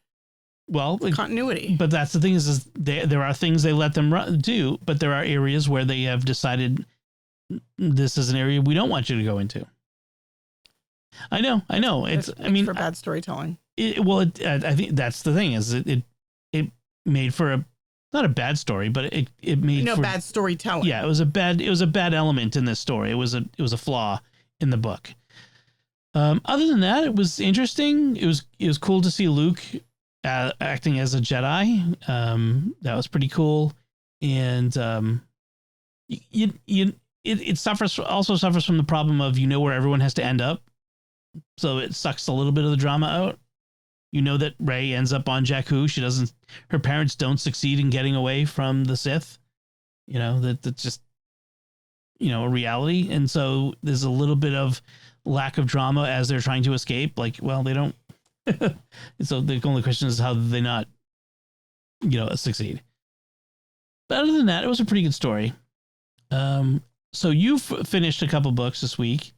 continuity. But that's the thing is there are things they let them do, but there are areas where they have decided this is an area we don't want you to go into. I know. It's for bad storytelling. I think that's the thing is it made for not a bad story, but it made for bad storytelling. Yeah, it was a bad element in this story. It was a flaw in the book. Other than that, it was interesting. It was cool to see Luke acting as a Jedi. That was pretty cool. And it suffers from the problem of where everyone has to end up, so it sucks a little bit of the drama out. That Rey ends up on Jakku. Her parents don't succeed in getting away from the Sith. That's just, a reality. And so there's a little bit of lack of drama as they're trying to escape. Like, well, they don't. So the only question is how did they not, succeed? But other than that, it was a pretty good story. So you've finished a couple books this week.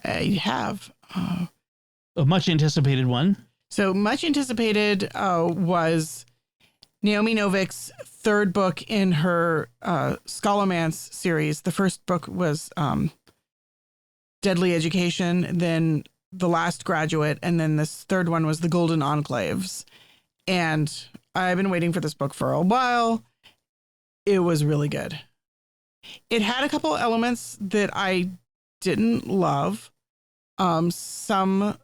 I have. A much anticipated one. So much anticipated was Naomi Novik's third book in her Scholomance series. The first book was Deadly Education, then The Last Graduate, and then this third one was The Golden Enclaves. And I've been waiting for this book for a while. It was really good. It had a couple elements that I didn't love. Some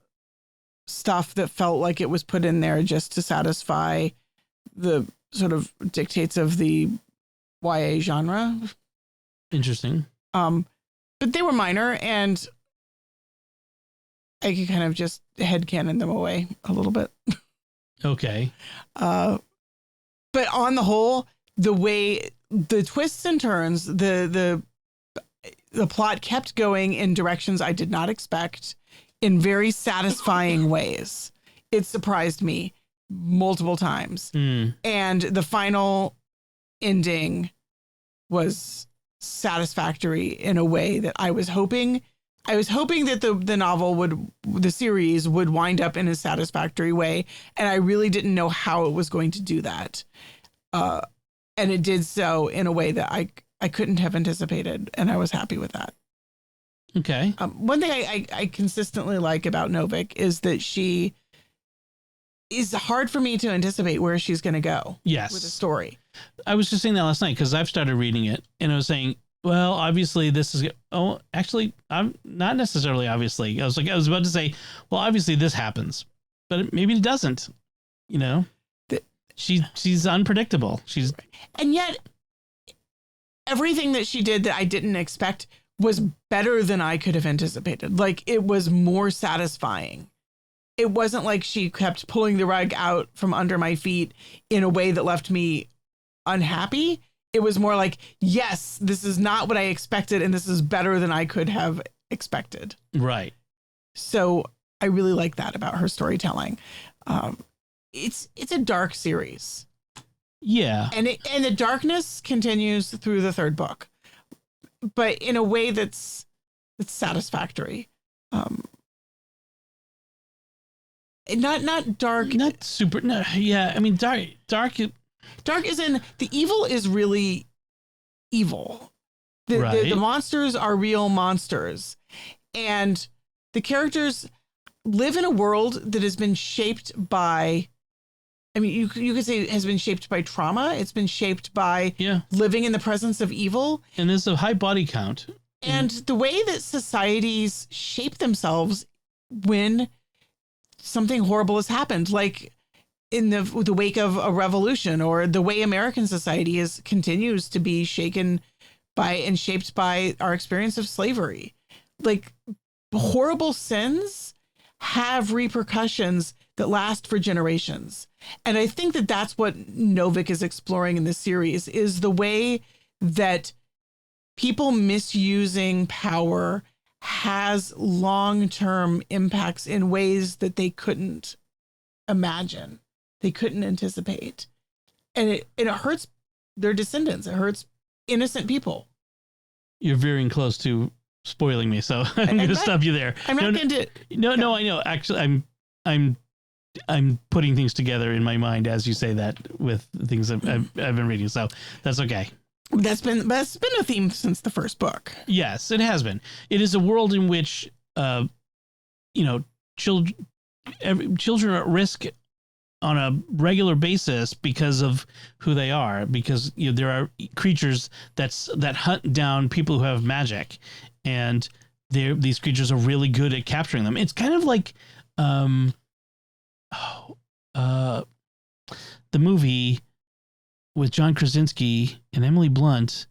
stuff that felt like it was put in there just to satisfy the sort of dictates of the YA genre. Interesting. But they were minor, and I could kind of just headcanon them away a little bit. Okay. But on the whole, the way the twists and turns, the plot kept going in directions I did not expect in very satisfying ways. It surprised me multiple times. And the final ending was satisfactory in a way that I was hoping. I was hoping that the series would wind up in a satisfactory way. And I really didn't know how it was going to do that. And it did so in a way that I couldn't have anticipated. And I was happy with that. Okay. One thing I consistently like about Novik is that she is hard for me to anticipate where she's going to go. Yes. With the story. I was just saying that last night because I've started reading it and I was saying, well, obviously this is, actually, I'm not necessarily obviously. I was about to say, well, obviously this happens, but maybe it doesn't, she's unpredictable. And yet everything that she did that I didn't expect was better than I could have anticipated. Like, it was more satisfying. It wasn't like she kept pulling the rug out from under my feet in a way that left me unhappy. It was more like, yes, this is not what I expected, and this is better than I could have expected. Right. So I really like that about her storytelling. It's a dark series. Yeah. And the darkness continues through the third book, but in a way that's satisfactory. Not dark. Not super. No, yeah. I mean, dark. Dark is in the evil is really evil. The monsters are real monsters, and the characters live in a world that has been shaped by. I mean, you could say it has been shaped by trauma. It's been shaped by living in the presence of evil. And there's a high body count. And the way that societies shape themselves when something horrible has happened, like in the wake of a revolution, or the way American society continues to be shaken by and shaped by our experience of slavery. Like, horrible sins have repercussions that last for generations. And I think that that's what Novik is exploring in this series, is the way that people misusing power has long-term impacts in ways that they couldn't imagine, they couldn't anticipate. and it hurts their descendants. It hurts innocent people. You're veering close to spoiling me, so I'm going to stop you there. I'm not going to. No, I know. Actually, I'm putting things together in my mind as you say that with things I've been reading, so that's okay. That's been a theme since the first book. Yes, it has been. It is a world in which, children are at risk on a regular basis because of who they are, because there are creatures that hunt down people who have magic, and these creatures are really good at capturing them. It's kind of like the movie with John Krasinski and Emily Blunt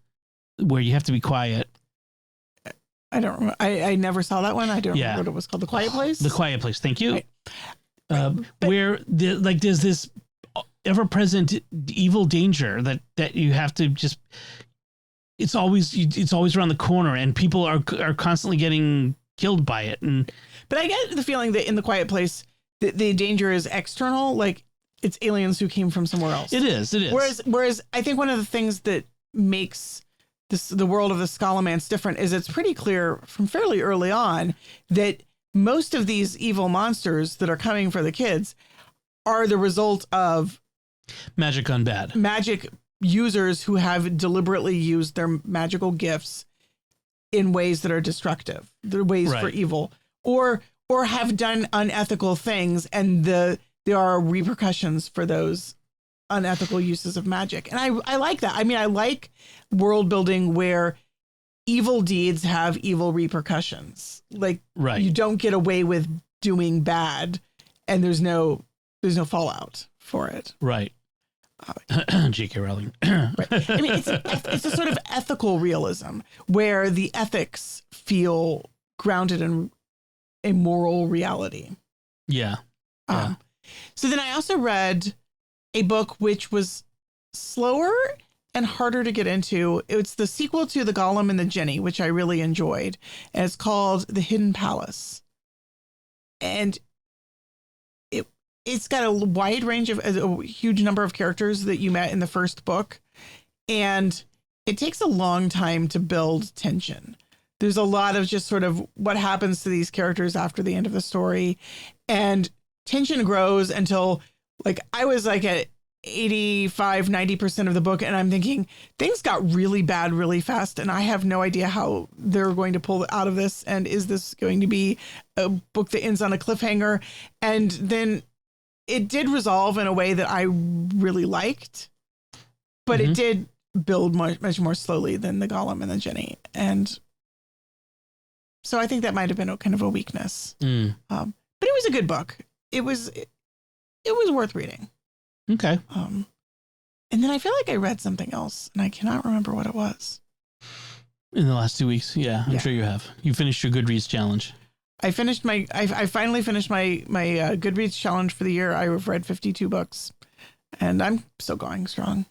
where you have to be quiet. I don't remember. I never saw that one. I don't remember what it was called. The Quiet Place? The Quiet Place. Thank you. Right. Where there's this ever-present evil danger that you have to just, it's always around the corner, and people are constantly getting killed by it. But I get the feeling that in The Quiet Place, the danger is external, like it's aliens who came from somewhere else. It is. Whereas I think one of the things that makes the world of the Scholomance different is it's pretty clear from fairly early on that most of these evil monsters that are coming for the kids are the result of magic gone bad. Magic users who have deliberately used their magical gifts in ways that are destructive, the ways for evil, or have done unethical things, and there are repercussions for those unethical uses of magic. And I like that. I mean, I like world building where evil deeds have evil repercussions. Like you don't get away with doing bad, and there's no fallout for it. Right. J.K. Rowling. Right. I mean, it's a sort of ethical realism where the ethics feel grounded in a moral reality. Yeah. So then I also read a book which was slower and harder to get into. It's the sequel to The Golem and the Jinni, which I really enjoyed. And it's called The Hidden Palace. And it's got a wide range of a huge number of characters that you met in the first book. And it takes a long time to build tension. There's a lot of just sort of what happens to these characters after the end of the story. And tension grows until I was at 85, 90% of the book. And I'm thinking things got really bad really fast. And I have no idea how they're going to pull out of this. And is this going to be a book that ends on a cliffhanger? And then it did resolve in a way that I really liked, but it did build much more slowly than The Golem and the Jinni. And so I think that might have been kind of a weakness. But it was a good book. It was worth reading. Okay. And then I feel like I read something else and I cannot remember what it was. In the last 2 weeks. Yeah, I'm sure you have. You finished your Goodreads challenge. I finally finished my Goodreads challenge for the year. I've read 52 books and I'm still going strong.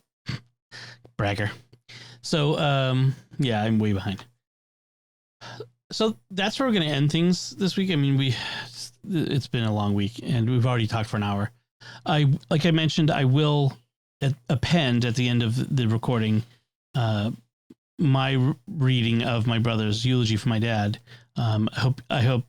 Bragger. So, I'm way behind. So that's where we're going to end things this week. I mean, it's been a long week and we've already talked for an hour. Like I mentioned, I will append at the end of the recording, my reading of my brother's eulogy for my dad. I hope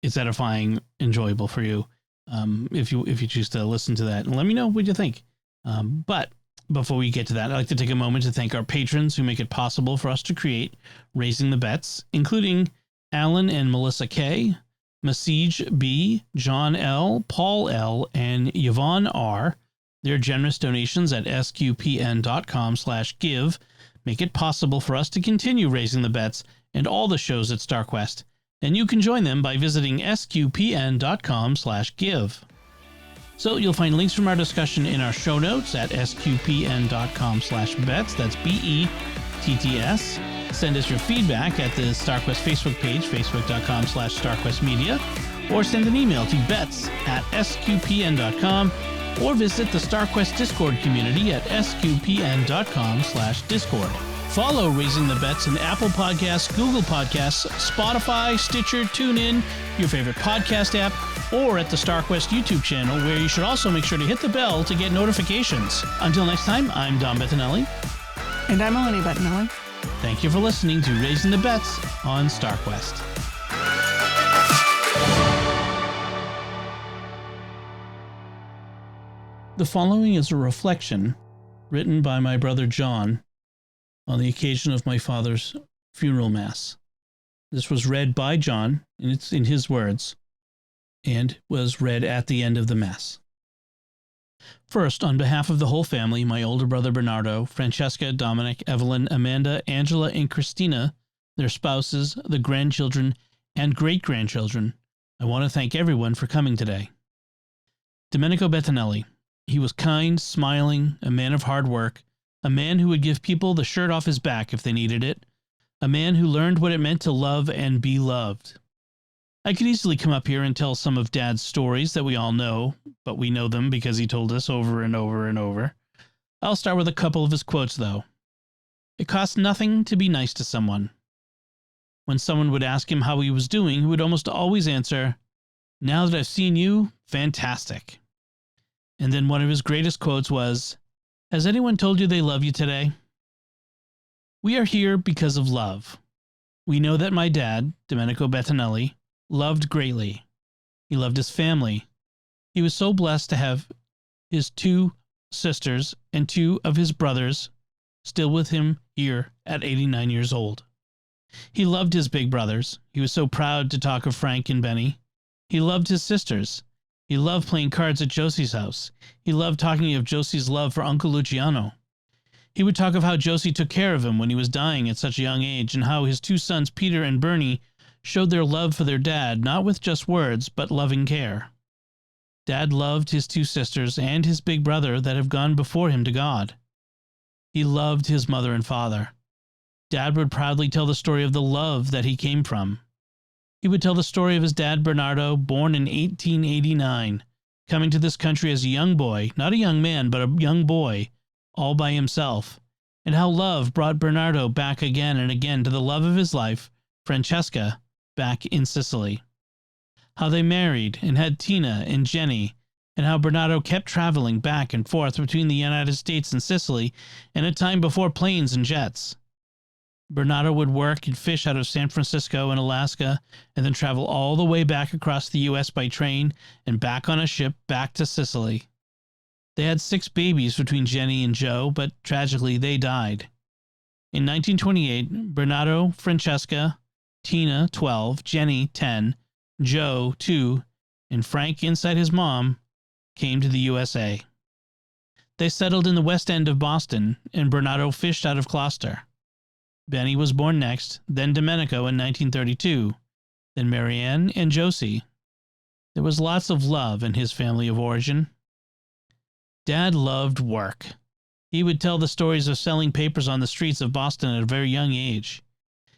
it's edifying, enjoyable for you. If you choose to listen to that, and let me know what you think. But before we get to that, I'd like to take a moment to thank our patrons who make it possible for us to create Raising the Bets, including Alan and Melissa K, Masij B, John L, Paul L, and Yvonne R. Their generous donations at sqpn.com/give make it possible for us to continue Raising the Bets and all the shows at StarQuest. And you can join them by visiting sqpn.com/give. So you'll find links from our discussion in our show notes at sqpn.com/bets. That's BETTS. Send us your feedback at the StarQuest Facebook page, facebook.com/StarQuestMedia, or send an email to bets@sqpn.com, or visit the StarQuest Discord community at sqpn.com/Discord. Follow Raising the Bets in Apple Podcasts, Google Podcasts, Spotify, Stitcher, TuneIn, your favorite podcast app, or at the StarQuest YouTube channel, where you should also make sure to hit the bell to get notifications. Until next time, I'm Don Bettinelli. And I'm Melanie Bettinelli. Thank you for listening to Raising the Bets on StarQuest. The following is a reflection written by my brother John on the occasion of my father's funeral mass. This was read by John, and it's in his words, and was read at the end of the mass. First, on behalf of the whole family, my older brother Bernardo, Francesca, Dominic, Evelyn, Amanda, Angela, and Christina, their spouses, the grandchildren, and great-grandchildren, I want to thank everyone for coming today. Domenico Bettinelli. He was kind, smiling, a man of hard work, a man who would give people the shirt off his back if they needed it, a man who learned what it meant to love and be loved. I could easily come up here and tell some of Dad's stories that we all know, but we know them because he told us over and over and over. I'll start with a couple of his quotes, though. It costs nothing to be nice to someone. When someone would ask him how he was doing, he would almost always answer, "Now that I've seen you, fantastic." And then one of his greatest quotes was, "Has anyone told you they love you today?" We are here because of love. We know that my dad, Domenico Bettinelli, loved greatly. He loved his family. He was so blessed to have his 2 sisters and 2 of his brothers still with him here at 89 years old. He loved his big brothers. He was so proud to talk of Frank and Benny. He loved his sisters. He loved playing cards at Josie's house. He loved talking of Josie's love for Uncle Luciano. He would talk of how Josie took care of him when he was dying at such a young age, and how his 2 sons, Peter and Bernie, showed their love for their dad, not with just words, but loving care. Dad loved his 2 sisters and his big brother that have gone before him to God. He loved his mother and father. Dad would proudly tell the story of the love that he came from. He would tell the story of his dad, Bernardo, born in 1889, coming to this country as a young boy, not a young man, but a young boy, all by himself, and how love brought Bernardo back again and again to the love of his life, Francesca, back in Sicily. How they married and had Tina and Jenny, and how Bernardo kept traveling back and forth between the United States and Sicily in a time before planes and jets. Bernardo would work and fish out of San Francisco and Alaska, and then travel all the way back across the U.S. by train and back on a ship back to Sicily. They had 6 babies between Jenny and Joe, but tragically they died. In 1928, Bernardo, Francesca, Tina, 12, Jenny, 10, Joe, 2, and Frank inside his mom came to the USA. They settled in the West End of Boston, and Bernardo fished out of Gloucester. Benny was born next, then Domenico in 1932, then Marianne and Josie. There was lots of love in his family of origin. Dad loved work. He would tell the stories of selling papers on the streets of Boston at a very young age.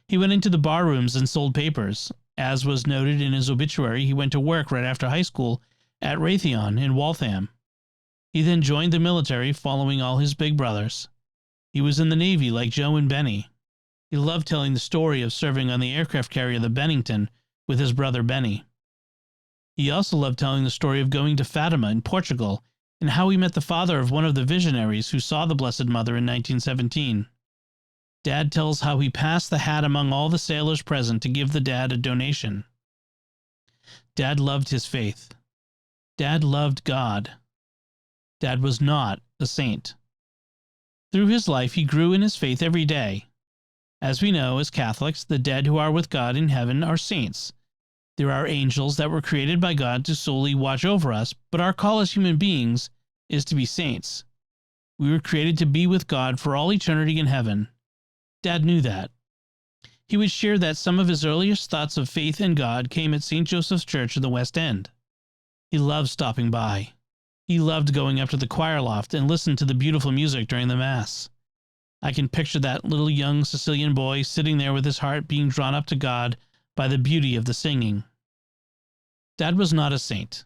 He went into the bar rooms and sold papers. As was noted in his obituary, he went to work right after high school at Raytheon in Waltham. He then joined the military following all his big brothers. He was in the Navy like Joe and Benny. He loved telling the story of serving on the aircraft carrier the Bennington with his brother Benny. He also loved telling the story of going to Fatima in Portugal and how he met the father of one of the visionaries who saw the Blessed Mother in 1917. Dad tells how he passed the hat among all the sailors present to give the dad a donation. Dad loved his faith. Dad loved God. Dad was not a saint. Through his life, he grew in his faith every day. As we know, as Catholics, the dead who are with God in heaven are saints. There are angels that were created by God to solely watch over us, but our call as human beings is to be saints. We were created to be with God for all eternity in heaven. Dad knew that. He would share that some of his earliest thoughts of faith in God came at St. Joseph's Church in the West End. He loved stopping by. He loved going up to the choir loft and listening to the beautiful music during the Mass. I can picture that little young Sicilian boy sitting there with his heart being drawn up to God by the beauty of the singing. Dad was not a saint.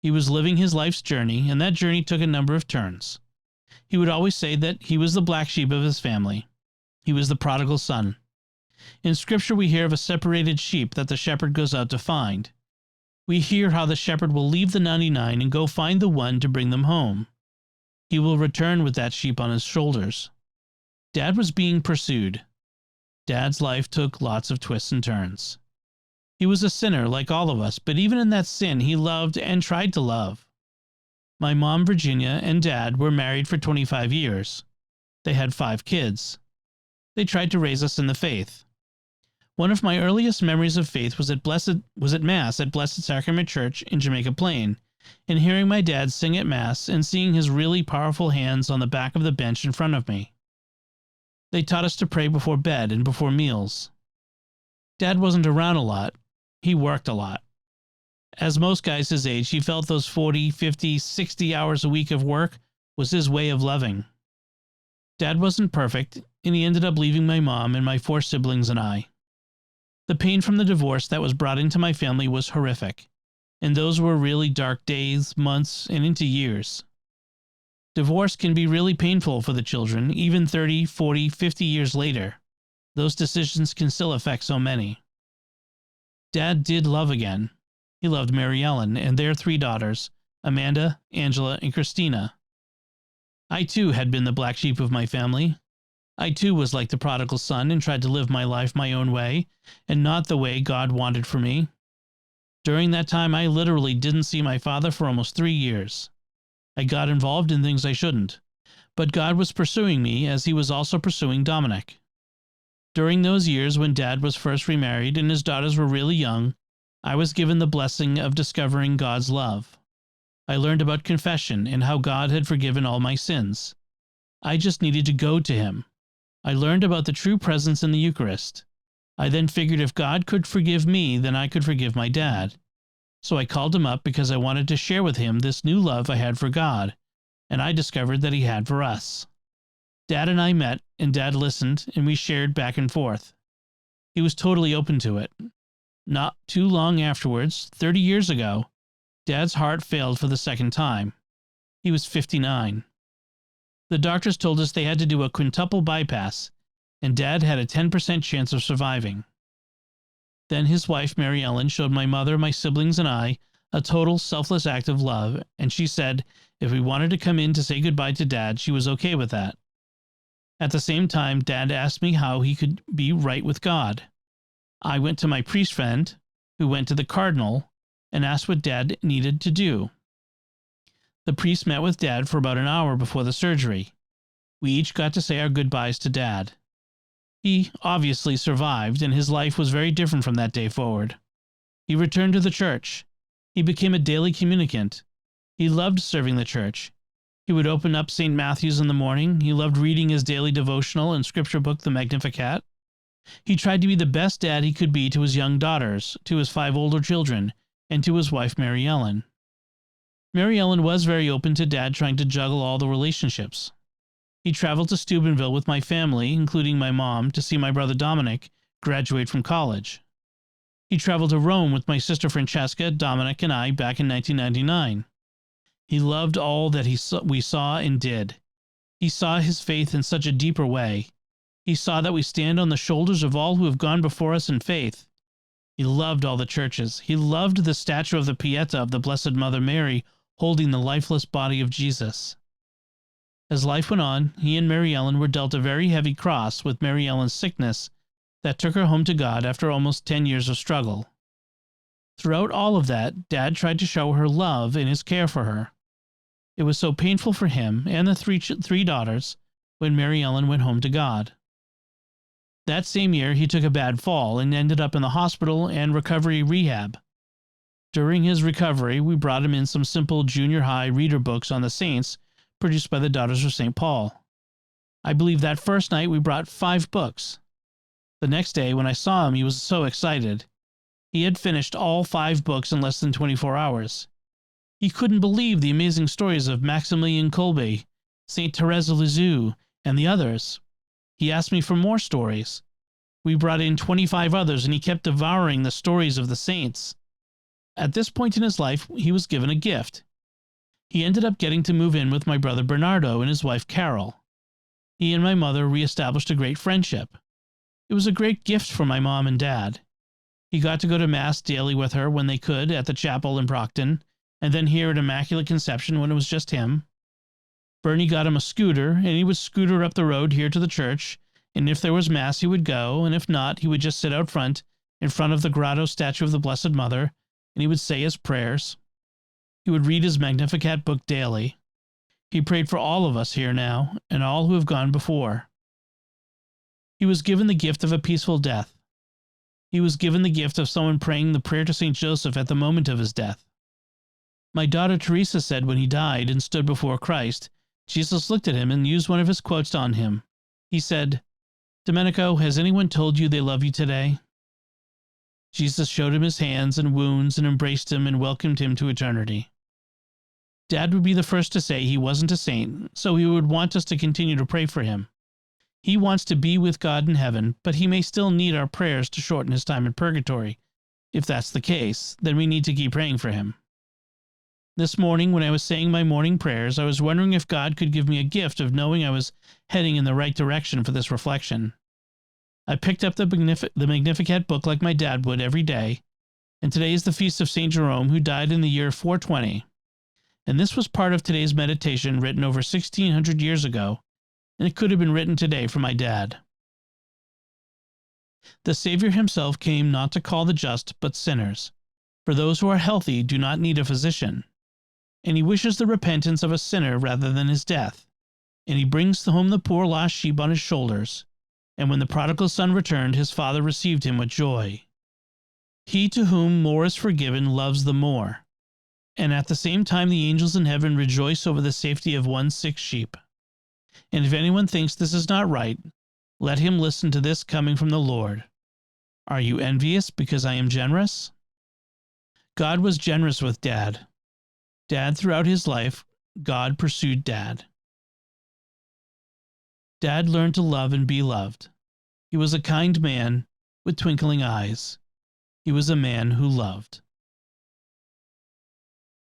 He was living his life's journey, and that journey took a number of turns. He would always say that he was the black sheep of his family. He was the prodigal son. In Scripture, we hear of a separated sheep that the shepherd goes out to find. We hear how the shepherd will leave the 99 and go find the one to bring them home. He will return with that sheep on his shoulders. Dad was being pursued. Dad's life took lots of twists and turns. He was a sinner like all of us, but even in that sin, he loved and tried to love. My mom, Virginia, and Dad were married for 25 years. They had 5 kids. They tried to raise us in the faith. One of my earliest memories of faith was at Mass at Blessed Sacrament Church in Jamaica Plain, and hearing my dad sing at Mass and seeing his really powerful hands on the back of the bench in front of me. They taught us to pray before bed and before meals. Dad wasn't around a lot. He worked a lot. As most guys his age, he felt those 40, 50, 60 hours a week of work was his way of loving. Dad wasn't perfect, and he ended up leaving my mom and my 4 siblings and I. The pain from the divorce that was brought into my family was horrific, and those were really dark days, months, and into years. Divorce can be really painful for the children, even 30, 40, 50 years later. Those decisions can still affect so many. Dad did love again. He loved Mary Ellen and their 3 daughters, Amanda, Angela, and Christina. I too had been the black sheep of my family. I too was like the prodigal son and tried to live my life my own way, and not the way God wanted for me. During that time, I literally didn't see my father for almost 3 years. I got involved in things I shouldn't, but God was pursuing me as he was also pursuing Dominic. During those years when Dad was first remarried and his daughters were really young, I was given the blessing of discovering God's love. I learned about confession and how God had forgiven all my sins. I just needed to go to him. I learned about the true presence in the Eucharist. I then figured if God could forgive me, then I could forgive my dad. So I called him up because I wanted to share with him this new love I had for God, and I discovered that he had for us. Dad and I met, and Dad listened, and we shared back and forth. He was totally open to it. Not too long afterwards, 30 years ago, Dad's heart failed for the second time. He was 59. The doctors told us they had to do a quintuple bypass, and Dad had a 10% chance of surviving. Then his wife, Mary Ellen, showed my mother, my siblings, and I a total selfless act of love, and she said if we wanted to come in to say goodbye to Dad, she was okay with that. At the same time, Dad asked me how he could be right with God. I went to my priest friend, who went to the cardinal, and asked what Dad needed to do. The priest met with Dad for about an hour before the surgery. We each got to say our goodbyes to Dad. He obviously survived, and his life was very different from that day forward. He returned to the church. He became a daily communicant. He loved serving the church. He would open up St. Matthew's in the morning. He loved reading his daily devotional and scripture book, the Magnificat. He tried to be the best dad he could be to his young daughters, to his 5 older children, and to his wife, Mary Ellen. Mary Ellen was very open to Dad trying to juggle all the relationships. He traveled to Steubenville with my family, including my mom, to see my brother Dominic graduate from college. He traveled to Rome with my sister Francesca, Dominic, and I back in 1999. He loved all that we saw and did. He saw his faith in such a deeper way. He saw that we stand on the shoulders of all who have gone before us in faith. He loved all the churches. He loved the statue of the Pieta of the Blessed Mother Mary holding the lifeless body of Jesus. As life went on, he and Mary Ellen were dealt a very heavy cross with Mary Ellen's sickness that took her home to God after almost 10 years of struggle. Throughout all of that, Dad tried to show her love in his care for her. It was so painful for him and the three daughters when Mary Ellen went home to God. That same year, he took a bad fall and ended up in the hospital and recovery rehab. During his recovery, we brought him in some simple junior high reader books on the saints produced by the Daughters of St. Paul. I believe that first night we brought 5 books. The next day, when I saw him, he was so excited. He had finished all 5 books in less than 24 hours. He couldn't believe the amazing stories of Maximilien Kolbe, St. Therese of Lisieux, and the others. He asked me for more stories. We brought in 25 others, and he kept devouring the stories of the saints. At this point in his life, he was given a gift. He ended up getting to move in with my brother Bernardo and his wife Carol. He and my mother reestablished a great friendship. It was a great gift for my mom and dad. He got to go to Mass daily with her when they could at the chapel in Brockton, and then here at Immaculate Conception when it was just him. Bernie got him a scooter, and he would scooter up the road here to the church, and if there was Mass he would go, and if not, he would just sit out front in front of the grotto statue of the Blessed Mother, and he would say his prayers. He would read his Magnificat book daily. He prayed for all of us here now, and all who have gone before. He was given the gift of a peaceful death. He was given the gift of someone praying the prayer to St. Joseph at the moment of his death. My daughter Teresa said when he died and stood before Christ, Jesus looked at him and used one of his quotes on him. He said, "Domenico, has anyone told you they love you today?" Jesus showed him his hands and wounds and embraced him and welcomed him to eternity. Dad would be the first to say he wasn't a saint, so he would want us to continue to pray for him. He wants to be with God in heaven, but he may still need our prayers to shorten his time in purgatory. If that's the case, then we need to keep praying for him. This morning, when I was saying my morning prayers, I was wondering if God could give me a gift of knowing I was heading in the right direction for this reflection. I picked up the Magnificat book like my dad would every day, and today is the feast of St. Jerome, who died in the year 420. And this was part of today's meditation written over 1600 years ago, and it could have been written today for my dad. The Savior himself came not to call the just, but sinners. For those who are healthy do not need a physician. And he wishes the repentance of a sinner rather than his death. And he brings home the poor lost sheep on his shoulders. And when the prodigal son returned, his father received him with joy. He to whom more is forgiven loves the more. And at the same time the angels in heaven rejoice over the safety of one sick sheep. And if anyone thinks this is not right, let him listen to this coming from the Lord. Are you envious because I am generous? God was generous with Dad. Dad, throughout his life, God pursued Dad. Dad learned to love and be loved. He was a kind man with twinkling eyes. He was a man who loved.